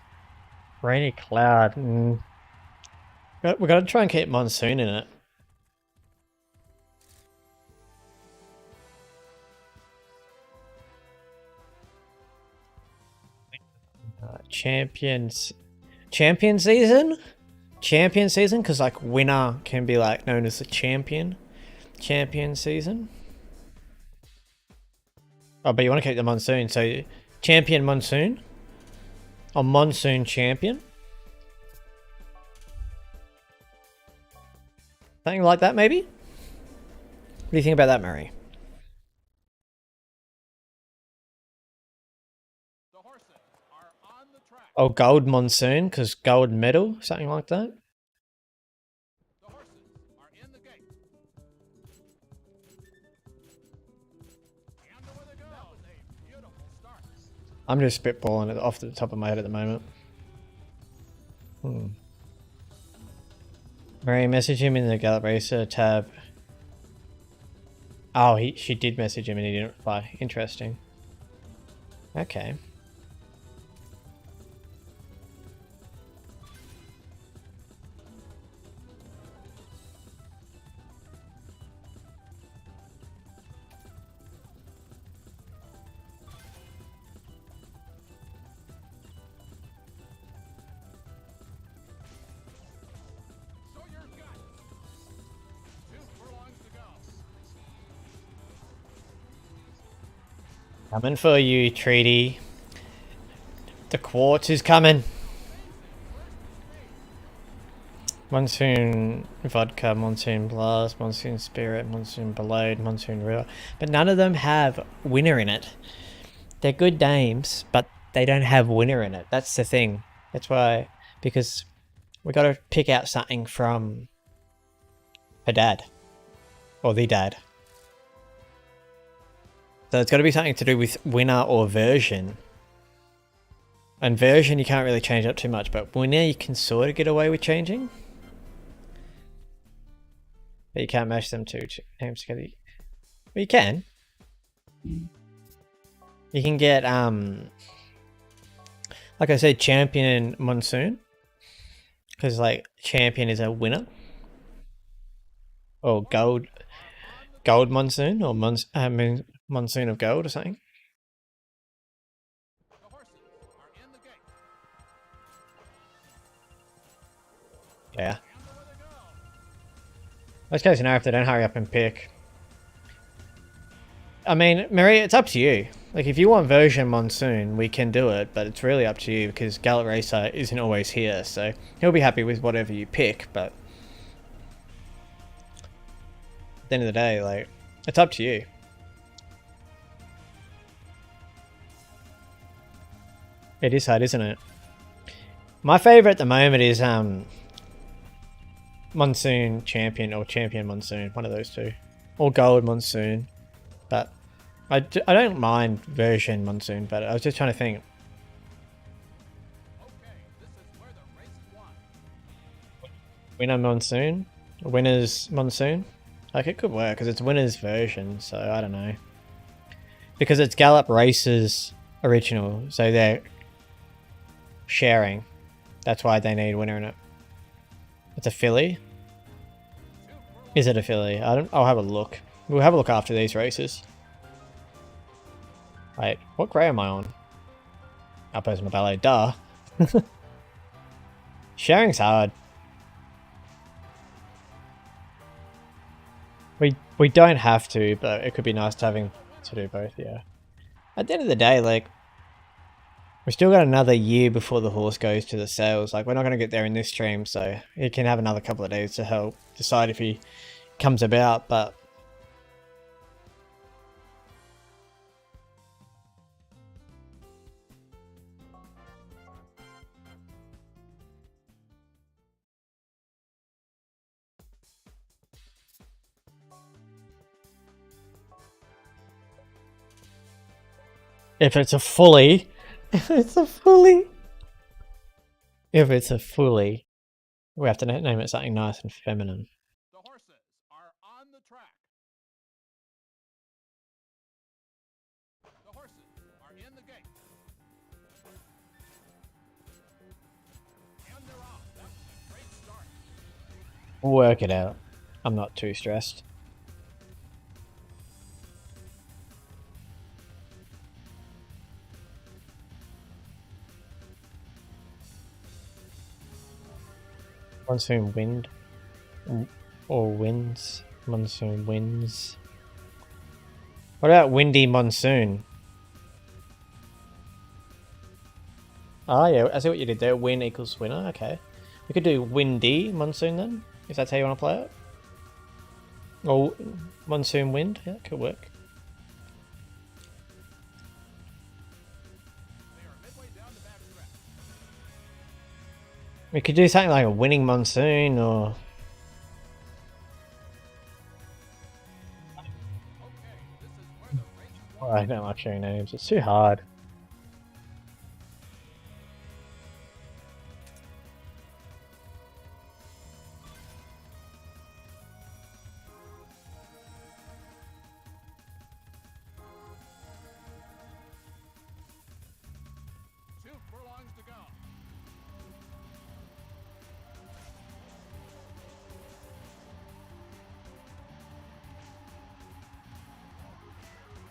rainy cloud. We gotta try and keep Monsoon in it. Champion season? Champion season? Because like winner can be like known as the champion. Champion season. Oh, but you want to keep the Monsoon, so champion Monsoon? Or Monsoon champion? Something like that maybe? What do you think about that, Murray? The horses are on the track. Oh, gold Monsoon, because gold medal? Something like that? The horses are in the gate. And away they go. That was a beautiful start. I'm just spitballing it off the top of my head at the moment. Mary, message him in the Gallop Racer tab. Oh, she did message him and he didn't reply. Interesting. Okay. Show your guts. 2 furlongs to go. Coming for you, Treaty. The quartz is coming. Monsoon Vodka, Monsoon Blast, Monsoon Spirit, Monsoon Below, Monsoon River. But none of them have winner in it. They're good names, but they don't have winner in it. That's the thing. That's why, because we got to pick out something from her dad. Or the dad. So it's got to be something to do with winner or version. And version you can't really change up too much, but winner you can sort of get away with changing. But you can't mash them two names together. Well, you can. You can get, like I said, Champion Monsoon. Because, like, Champion is a winner. Or Gold Monsoon, or Monsoon of Gold or something. The horses are in the gate. Yeah. And away they go. Worst case scenario, if they don't hurry up and pick. I mean, Maria, it's up to you. Like, if you want version Monsoon, we can do it, but it's really up to you because Gallop Racer isn't always here, so he'll be happy with whatever you pick, but at the end of the day, like, it's up to you. It is hard, isn't it? My favourite at the moment is Monsoon Champion or Champion Monsoon, one of those two. Or Gold Monsoon. But I don't mind version Monsoon, but I was just trying to think. Okay, this is where the race won. Winner Monsoon? Winner's Monsoon? Like, it could work, because it's winner's version, so I don't know. Because it's Gallop Racer's original, so they're sharing. That's why they need winner in it. It's a filly? Is it a filly? I'll have a look. We'll have a look after these races. Wait, what grey am I on? Outpost Ballet, duh. Sharing's hard. We don't have to, but it could be nice to having to do both, yeah. At the end of the day, like, we've still got another year before the horse goes to the sales. Like, we're not going to get there in this stream, so he can have another couple of days to help decide if he comes about, but if it's a fully, if it's a fully, we have to name it something nice and feminine. The horses are on the track. The horses are in the gate. And they're off. That's a great start. We'll work it out. I'm not too stressed. Monsoon wind. Or winds. Monsoon winds. What about windy monsoon? Ah, yeah, I see what you did there. Win equals winner. Okay. We could do windy monsoon then, if that's how you want to play it. Or monsoon wind. Yeah, that could work. They are midway down the back stretch. We could do something like a winning monsoon or... Okay, this is where the race won. I don't like sharing names. It's too hard. Two furlongs to go.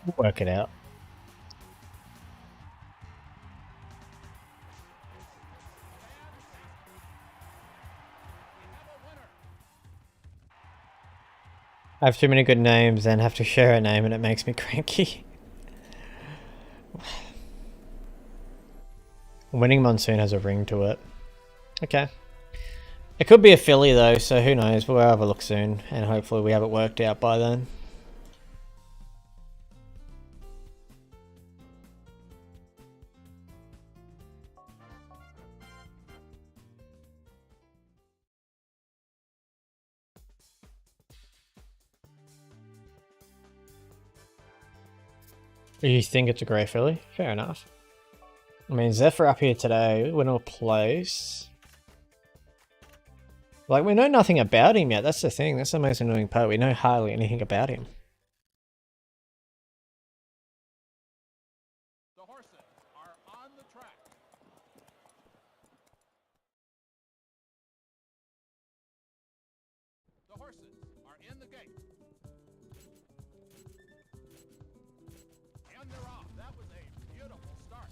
We'll work it out. We have a winner. I have too many good names and have to share a name and it makes me cranky. Winning monsoon has a ring to it. Okay. It could be a filly though, so who knows. We'll have a look soon and hopefully we have it worked out by then. You think it's a grey filly? Fair enough. I mean, Zephyr up here today, winner place. Like, we know nothing about him yet. That's the thing. That's the most annoying part. We know hardly anything about him. The horses are on the track. The horses are in the gate. And they're off. That was a beautiful start.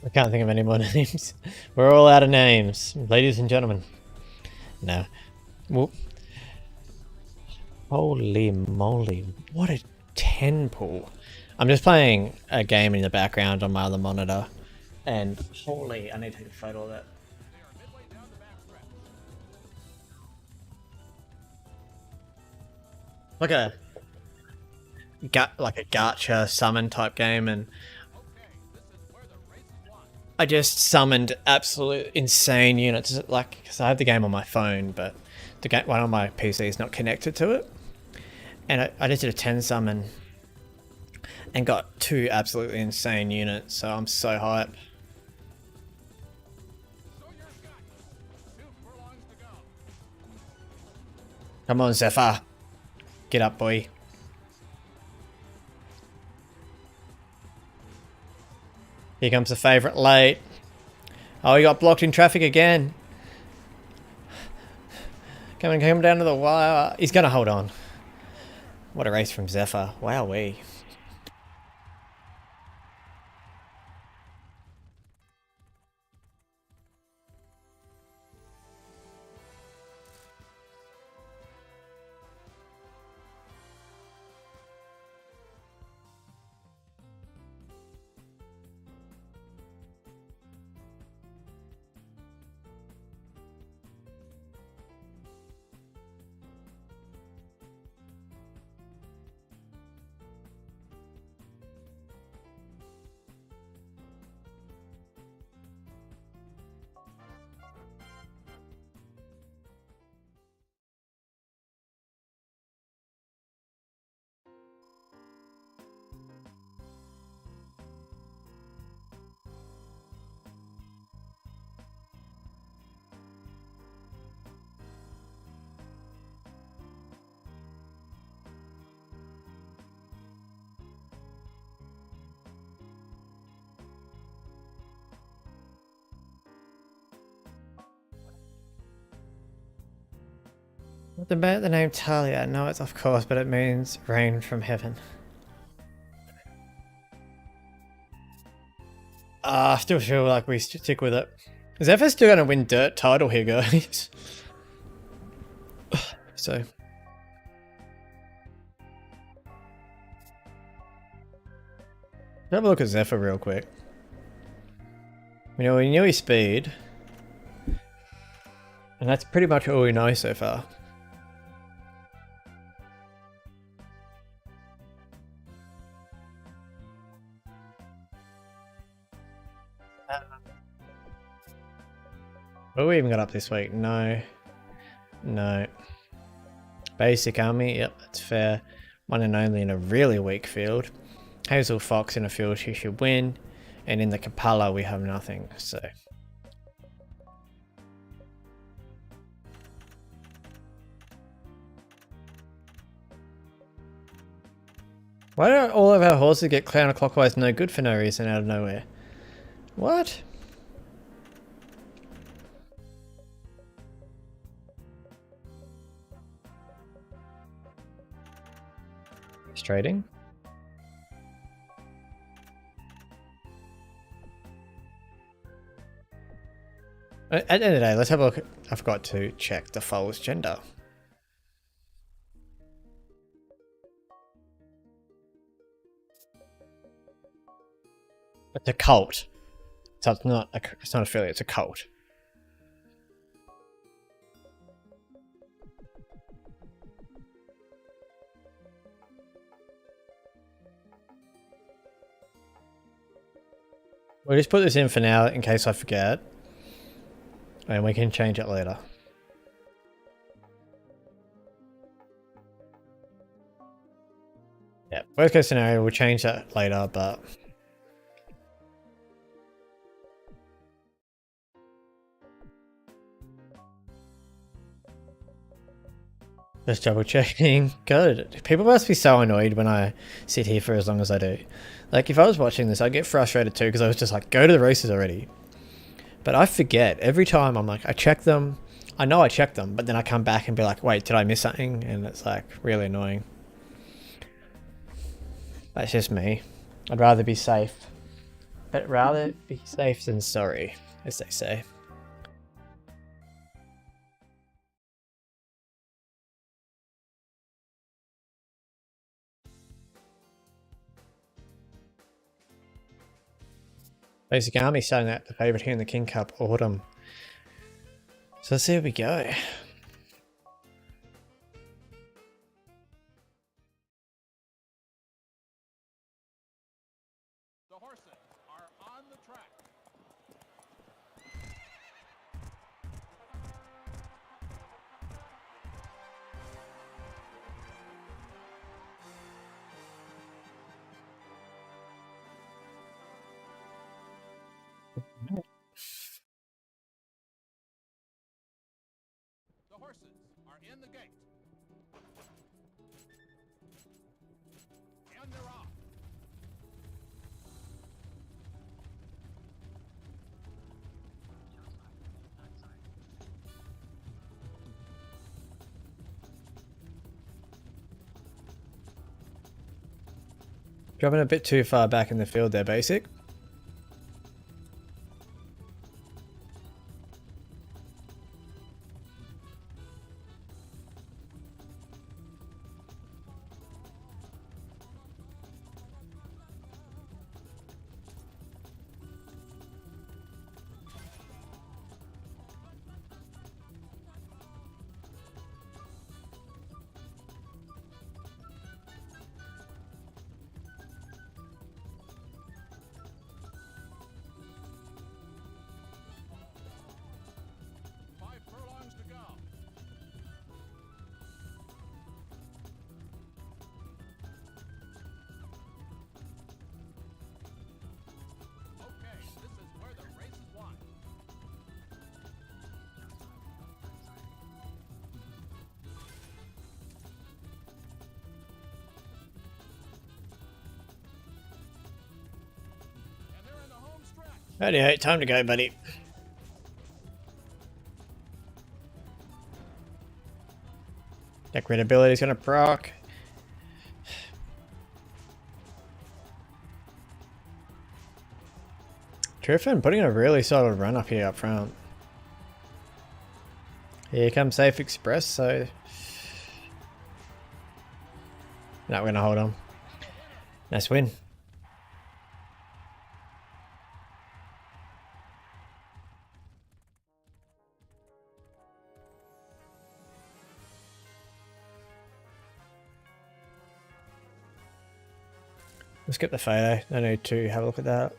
I can't think of any more names. We're all out of names, ladies and gentlemen. No. Well, holy moly, what a 10 pull. I'm just playing a game in the background on my other monitor, and holy, I need to take a photo of that. They are midway down the backstretch. Like a gacha summon type game, and Okay, this is where the race is won. I just summoned absolute insane units. Like, because I have the game on my phone, but the game, one on my PC is not connected to it, and I just did a 10 summon and got 2 absolutely insane units. So I'm so hyped. So your guts. 2 furlongs to go. Come on, Zephyr, get up, boy. Here comes the favourite late. Oh, he got blocked in traffic again. Come down to the wire. He's going to hold on. What a race from Zephyr. Wowee. What about the name Talia? No, it's of course, but it means rain from heaven. I still feel like we stick with it. Zephyr's still going to win dirt title here, guys. So. Have a look at Zephyr real quick. We knew his speed. And that's pretty much all we know so far. What have we even got up this week? No. No. Basic army, yep, that's fair. One and only in a really weak field. Hazel Fox in a field she should win. And in the Kapala we have nothing, so. Why don't all of our horses get counterclockwise no good for no reason out of nowhere? What? Frustrating. At the end of the day, let's have a look. I forgot to check the foal's gender. It's a cult. So it's not affiliate, it's a cult. We'll just put this in for now in case I forget. And we can change it later. Yeah, worst case scenario, we'll change that later, but... Just double checking. Good. People must be so annoyed when I sit here for as long as I do. Like, if I was watching this, I'd get frustrated too, because I was just like, go to the races already. But I forget. Every time I'm like, I check them. I know I check them, but then I come back and be like, wait, did I miss something? And it's like, really annoying. That's just me. I'd rather be safe. But rather be safe than sorry, as they say. Basic Army starting out the favourite here in the King Cup Autumn. So let's see where we go. The horses are on the track. The horses are in the gate. And they're off. Dropping a bit too far back in the field there, Basic. Righty-ho, time to go, buddy. Deck red ability is going to proc. Triffin putting a really solid run up here up front. Here comes Safe Express, so... No, we're going to hold on. Nice win. Let's skip the photo. No need to have a look at that.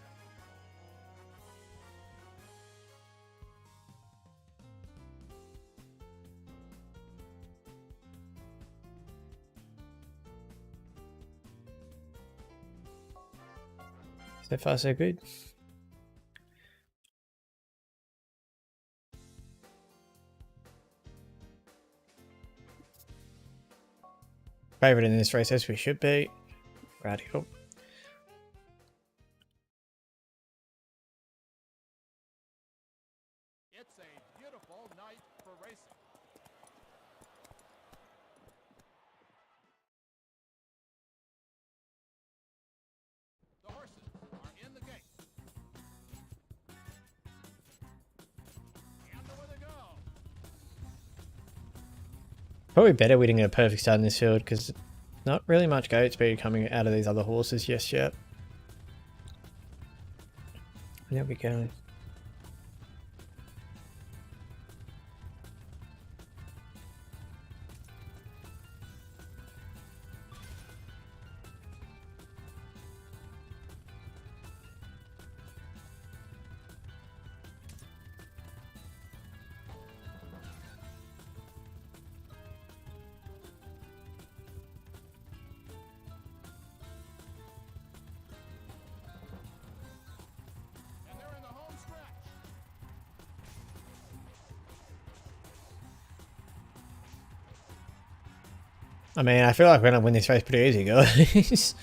So far, so good. Favorite in this race, as we should be. Radical. It's a beautiful night for racing. The horses are in the gate. And away they go. Probably better we didn't get a perfect start in this field because not really much gate speed coming out of these other horses just yet. There we go. And they're in the home stretch. I mean, I feel like we're going to win this race pretty easy, guys. Excellent.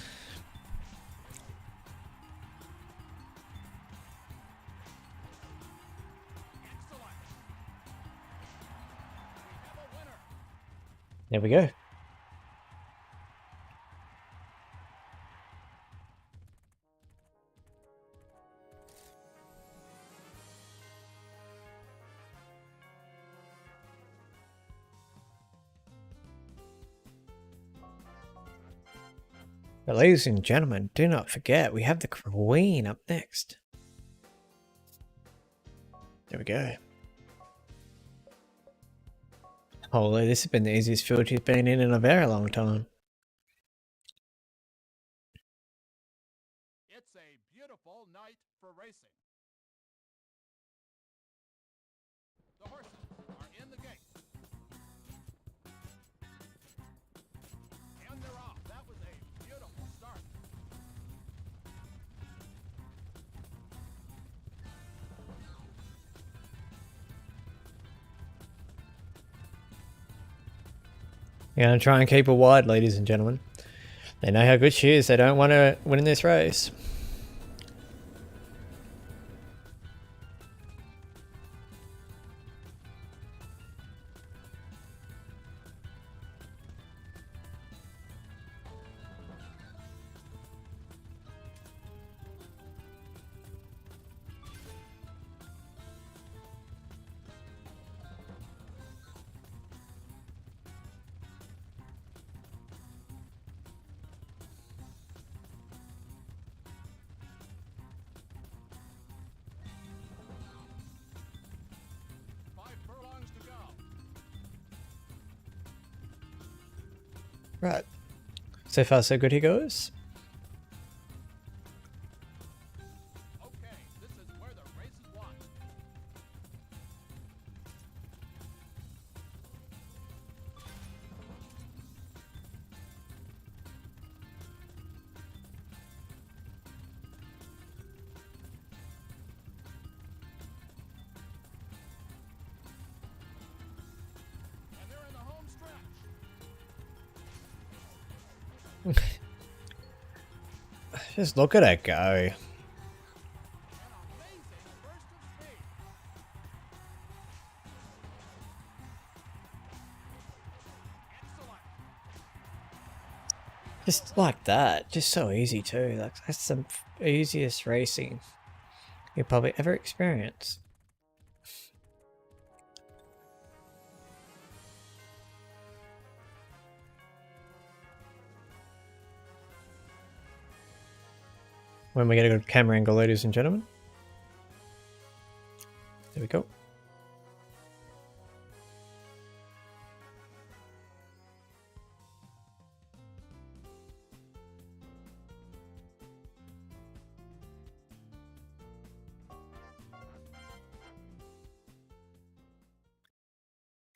We have a winner. There we go. But ladies and gentlemen, do not forget, we have the Queen up next. There we go. Holy, this has been the easiest field she's been in a very long time. It's a beautiful night for racing. The horses are in the gate. And they're off. That was a beautiful start. You're going to try and keep her wide, ladies and gentlemen. They know how good she is. They don't want to win in this race. Right. So far, so good he goes. Okay, this is where the race is won. And they're in the home stretch. Just look at her go. An amazing burst of speed. Excellent. Just like that. Just so easy too. Like, that's the easiest racing you'll probably ever experience. When we get a good camera angle, ladies and gentlemen. There we go.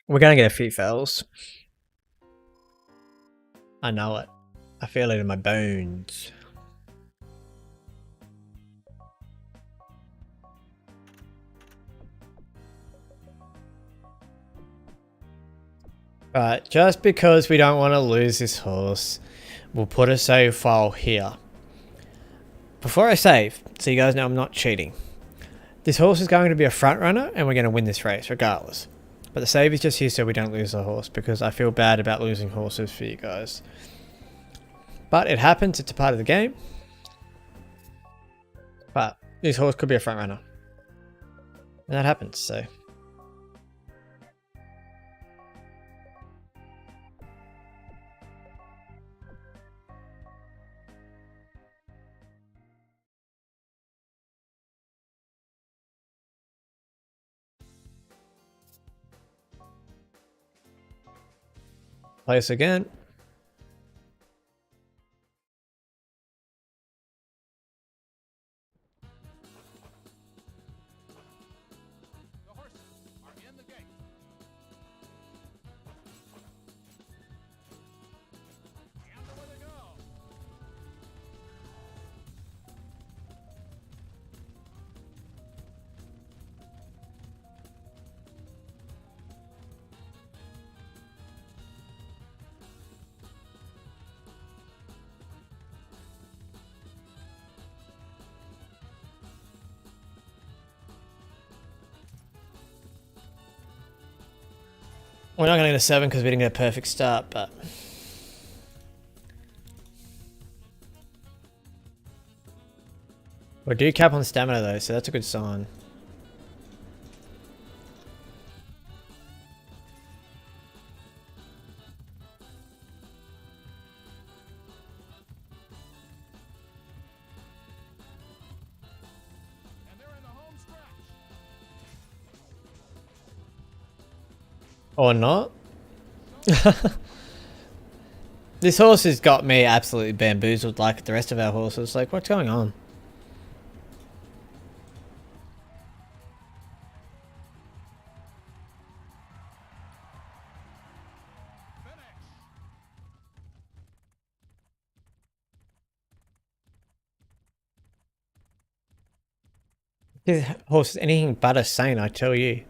We're gonna get a few fails. I know it. I feel it in my bones. Right, just because we don't want to lose this horse, we'll put a save file here. Before I save, so you guys know I'm not cheating. This horse is going to be a front runner and we're going to win this race regardless. But the save is just here so we don't lose the horse because I feel bad about losing horses for you guys. But it happens, it's a part of the game. But this horse could be a front runner. And that happens, so. Place again. The horses are in the gate. And away they go. We're not going to get a 7 because we didn't get a perfect start, but... We do cap on stamina though, so that's a good sign. Or not. This horse has got me absolutely bamboozled like the rest of our horses. Like, what's going on? This horse is anything but a saint, I tell you.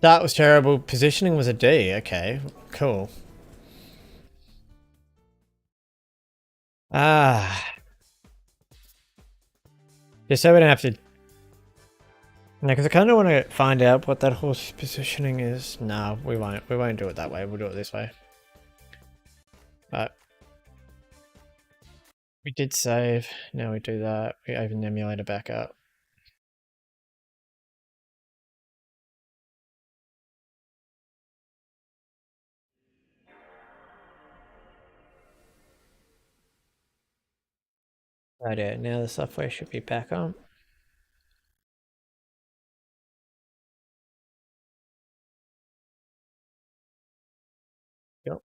That was terrible. Positioning was a D. Okay, cool. Ah. Just so we don't have to... No, because I kind of want to find out what that horse's positioning is. No, we won't. We won't do it that way. We'll do it this way. But... we did save. Now we do that. We open the emulator back up. Right, yeah, now the software should be back on. Yep.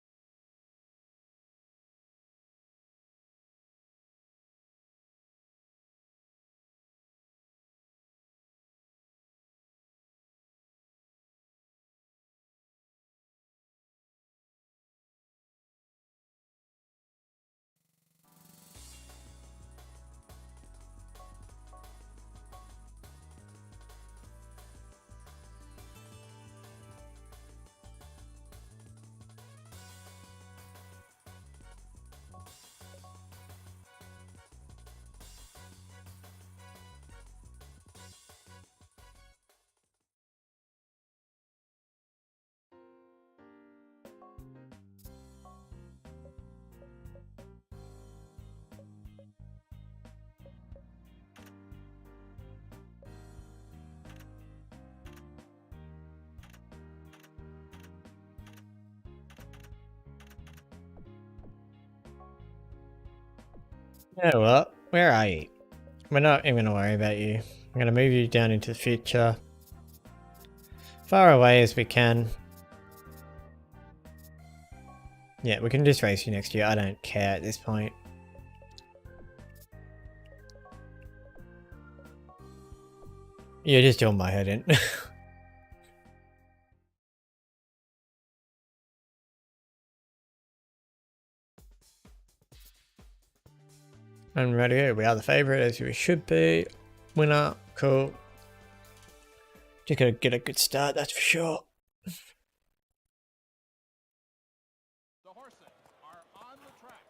Yeah, well, where are you? We're not even gonna worry about you. I'm gonna move you down into the future. Far away as we can. Yeah, we can just race you next year. I don't care at this point. You're just doing my head in. And ready, we are the favourite as we should be. Winner, cool. Just gotta get a good start, that's for sure. The horses are on the track.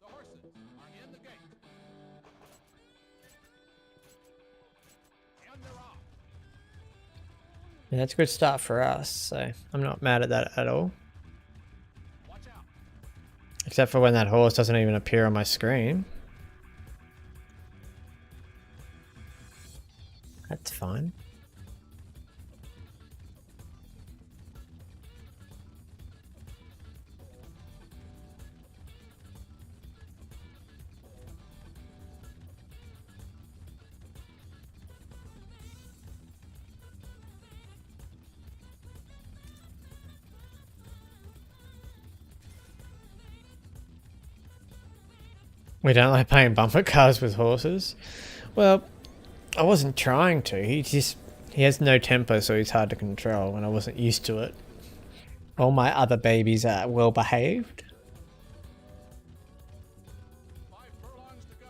The horses are in the gate. And they're off. Yeah, that's a good start for us, so I'm not mad at that at all. Watch out. Except for when that horse doesn't even appear on my screen. That's fine. We don't like playing bumper cars with horses. Well, I wasn't trying to. He has no temper, so he's hard to control, and I wasn't used to it. All my other babies are well behaved. 5 furlongs to go.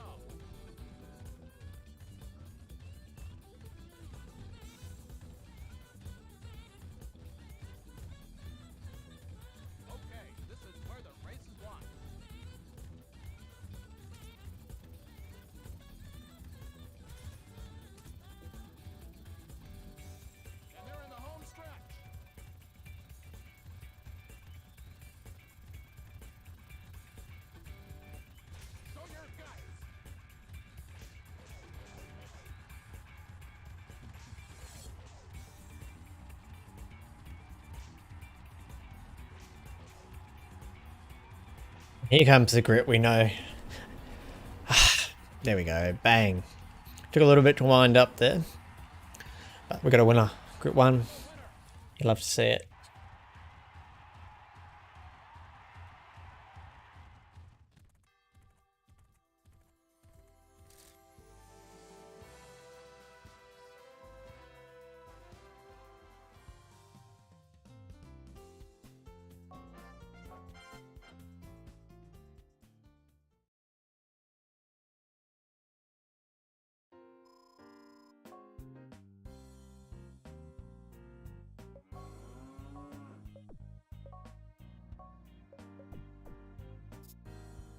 Okay, this is where the race is won. And they're in the home stretch. Here comes the grit we know. There we go. Bang. Took a little bit to wind up there. But we got a winner. Grit 1. You love to see it.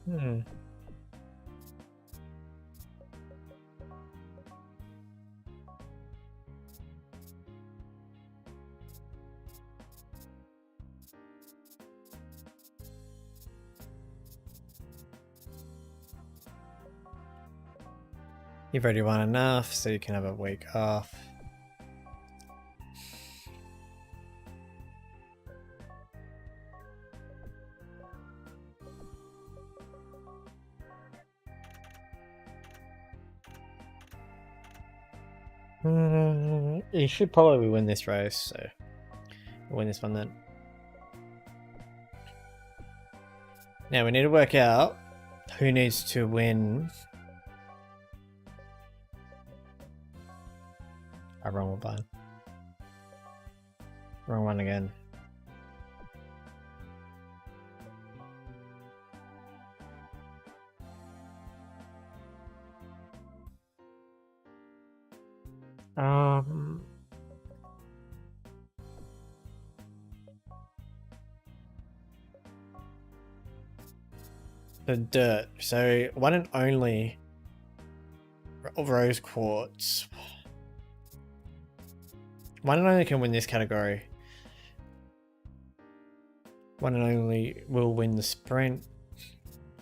Hmm. You've already won enough, so you can have a week off. You should probably win this race, so win this one then. Now we need to work out who needs to win. Wrong one. Wrong one again. The dirt. So one and only rose quartz. One and only can win this category. One and only will win the sprint.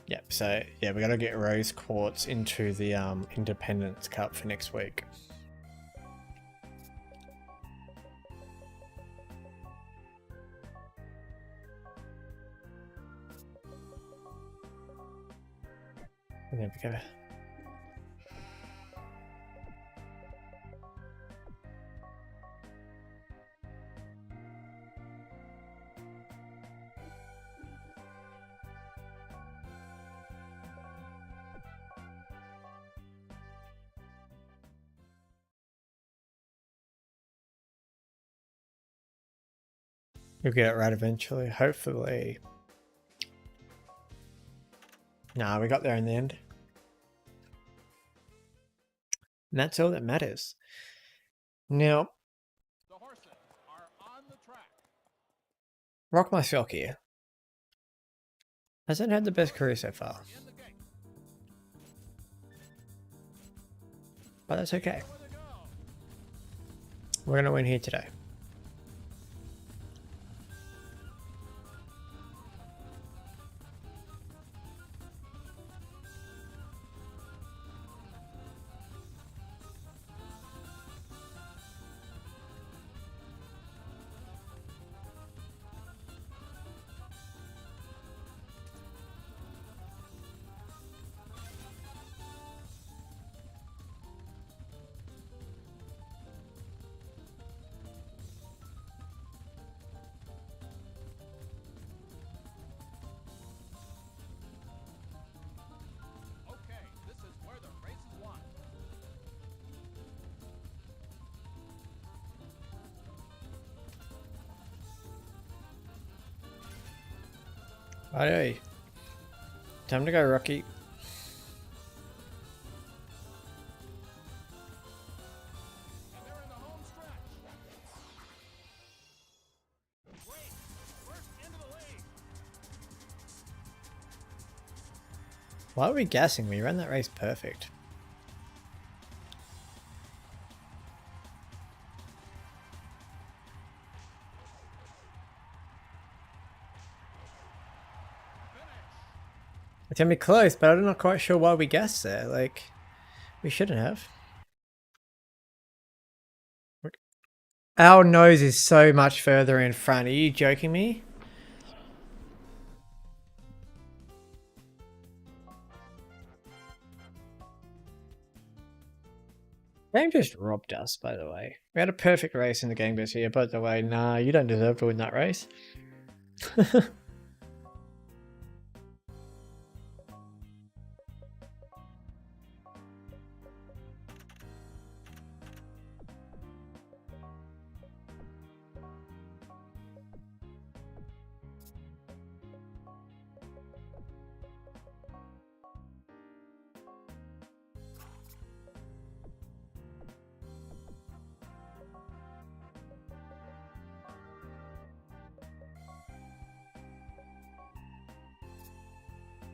Yep, so yeah, we gotta get Rose Quartz into the Independence Cup for next week. And there we go. You'll get it right eventually, hopefully. Nah, we got there in the end. And that's all that matters. Now, The horses are on the track. Rock My Shock here hasn't had the best career so far. In the gate. But that's okay. Where they go. We're gonna win here today. Okay, this is where the race is won. Alright. Time to go, Rocky. And they're in the home stretch. Great. First into the lead. Why are we gassing? We ran that race perfect. It's gonna be close, but I'm not quite sure why we gassed there. Like, we shouldn't have. Our nose is so much further in front. Are you joking me? Game just robbed us, by the way. We had a perfect race in the game this year, by the way. Nah, you don't deserve to win that race.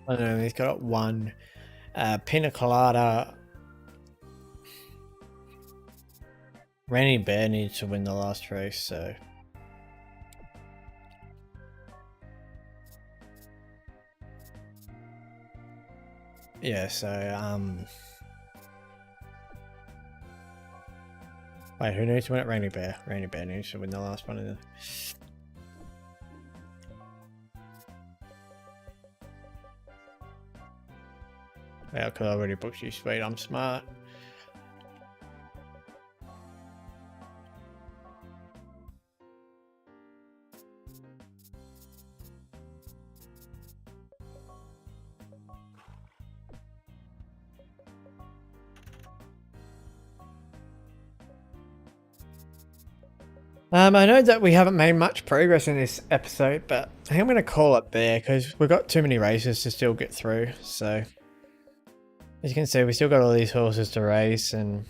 I don't know, he's got one Pina Colada. Rainy Bear needs to win the last race, so. Yeah, so, wait, who needs to win it? Rainy Bear. Rainy Bear needs to win the last one. Yeah, because I already booked you, sweet. I'm smart. I know that we haven't made much progress in this episode, but I think I'm going to call it there because we've got too many races to still get through. So, as you can see, we still got all these horses to race, and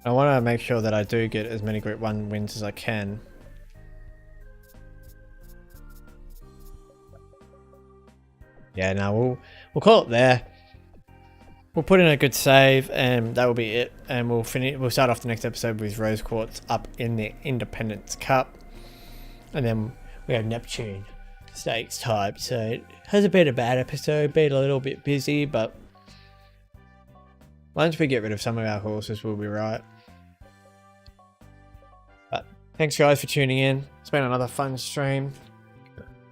I want to make sure that I do get as many Group 1 wins as I can. Yeah, no, we'll call it there. We'll put in a good save, and that will be it. And we'll finish. We'll start off the next episode with Rose Quartz up in the Independence Cup, and then we have Neptune Stakes type. So it has been a bad episode, been a little bit busy, but once we get rid of some of our horses, we'll be right. But thanks guys for tuning in. It's been another fun stream,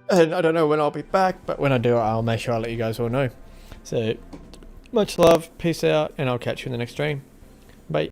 and I don't know when I'll be back, but when I do, I'll make sure I let you guys all know. So much love, peace out, and I'll catch you in the next stream.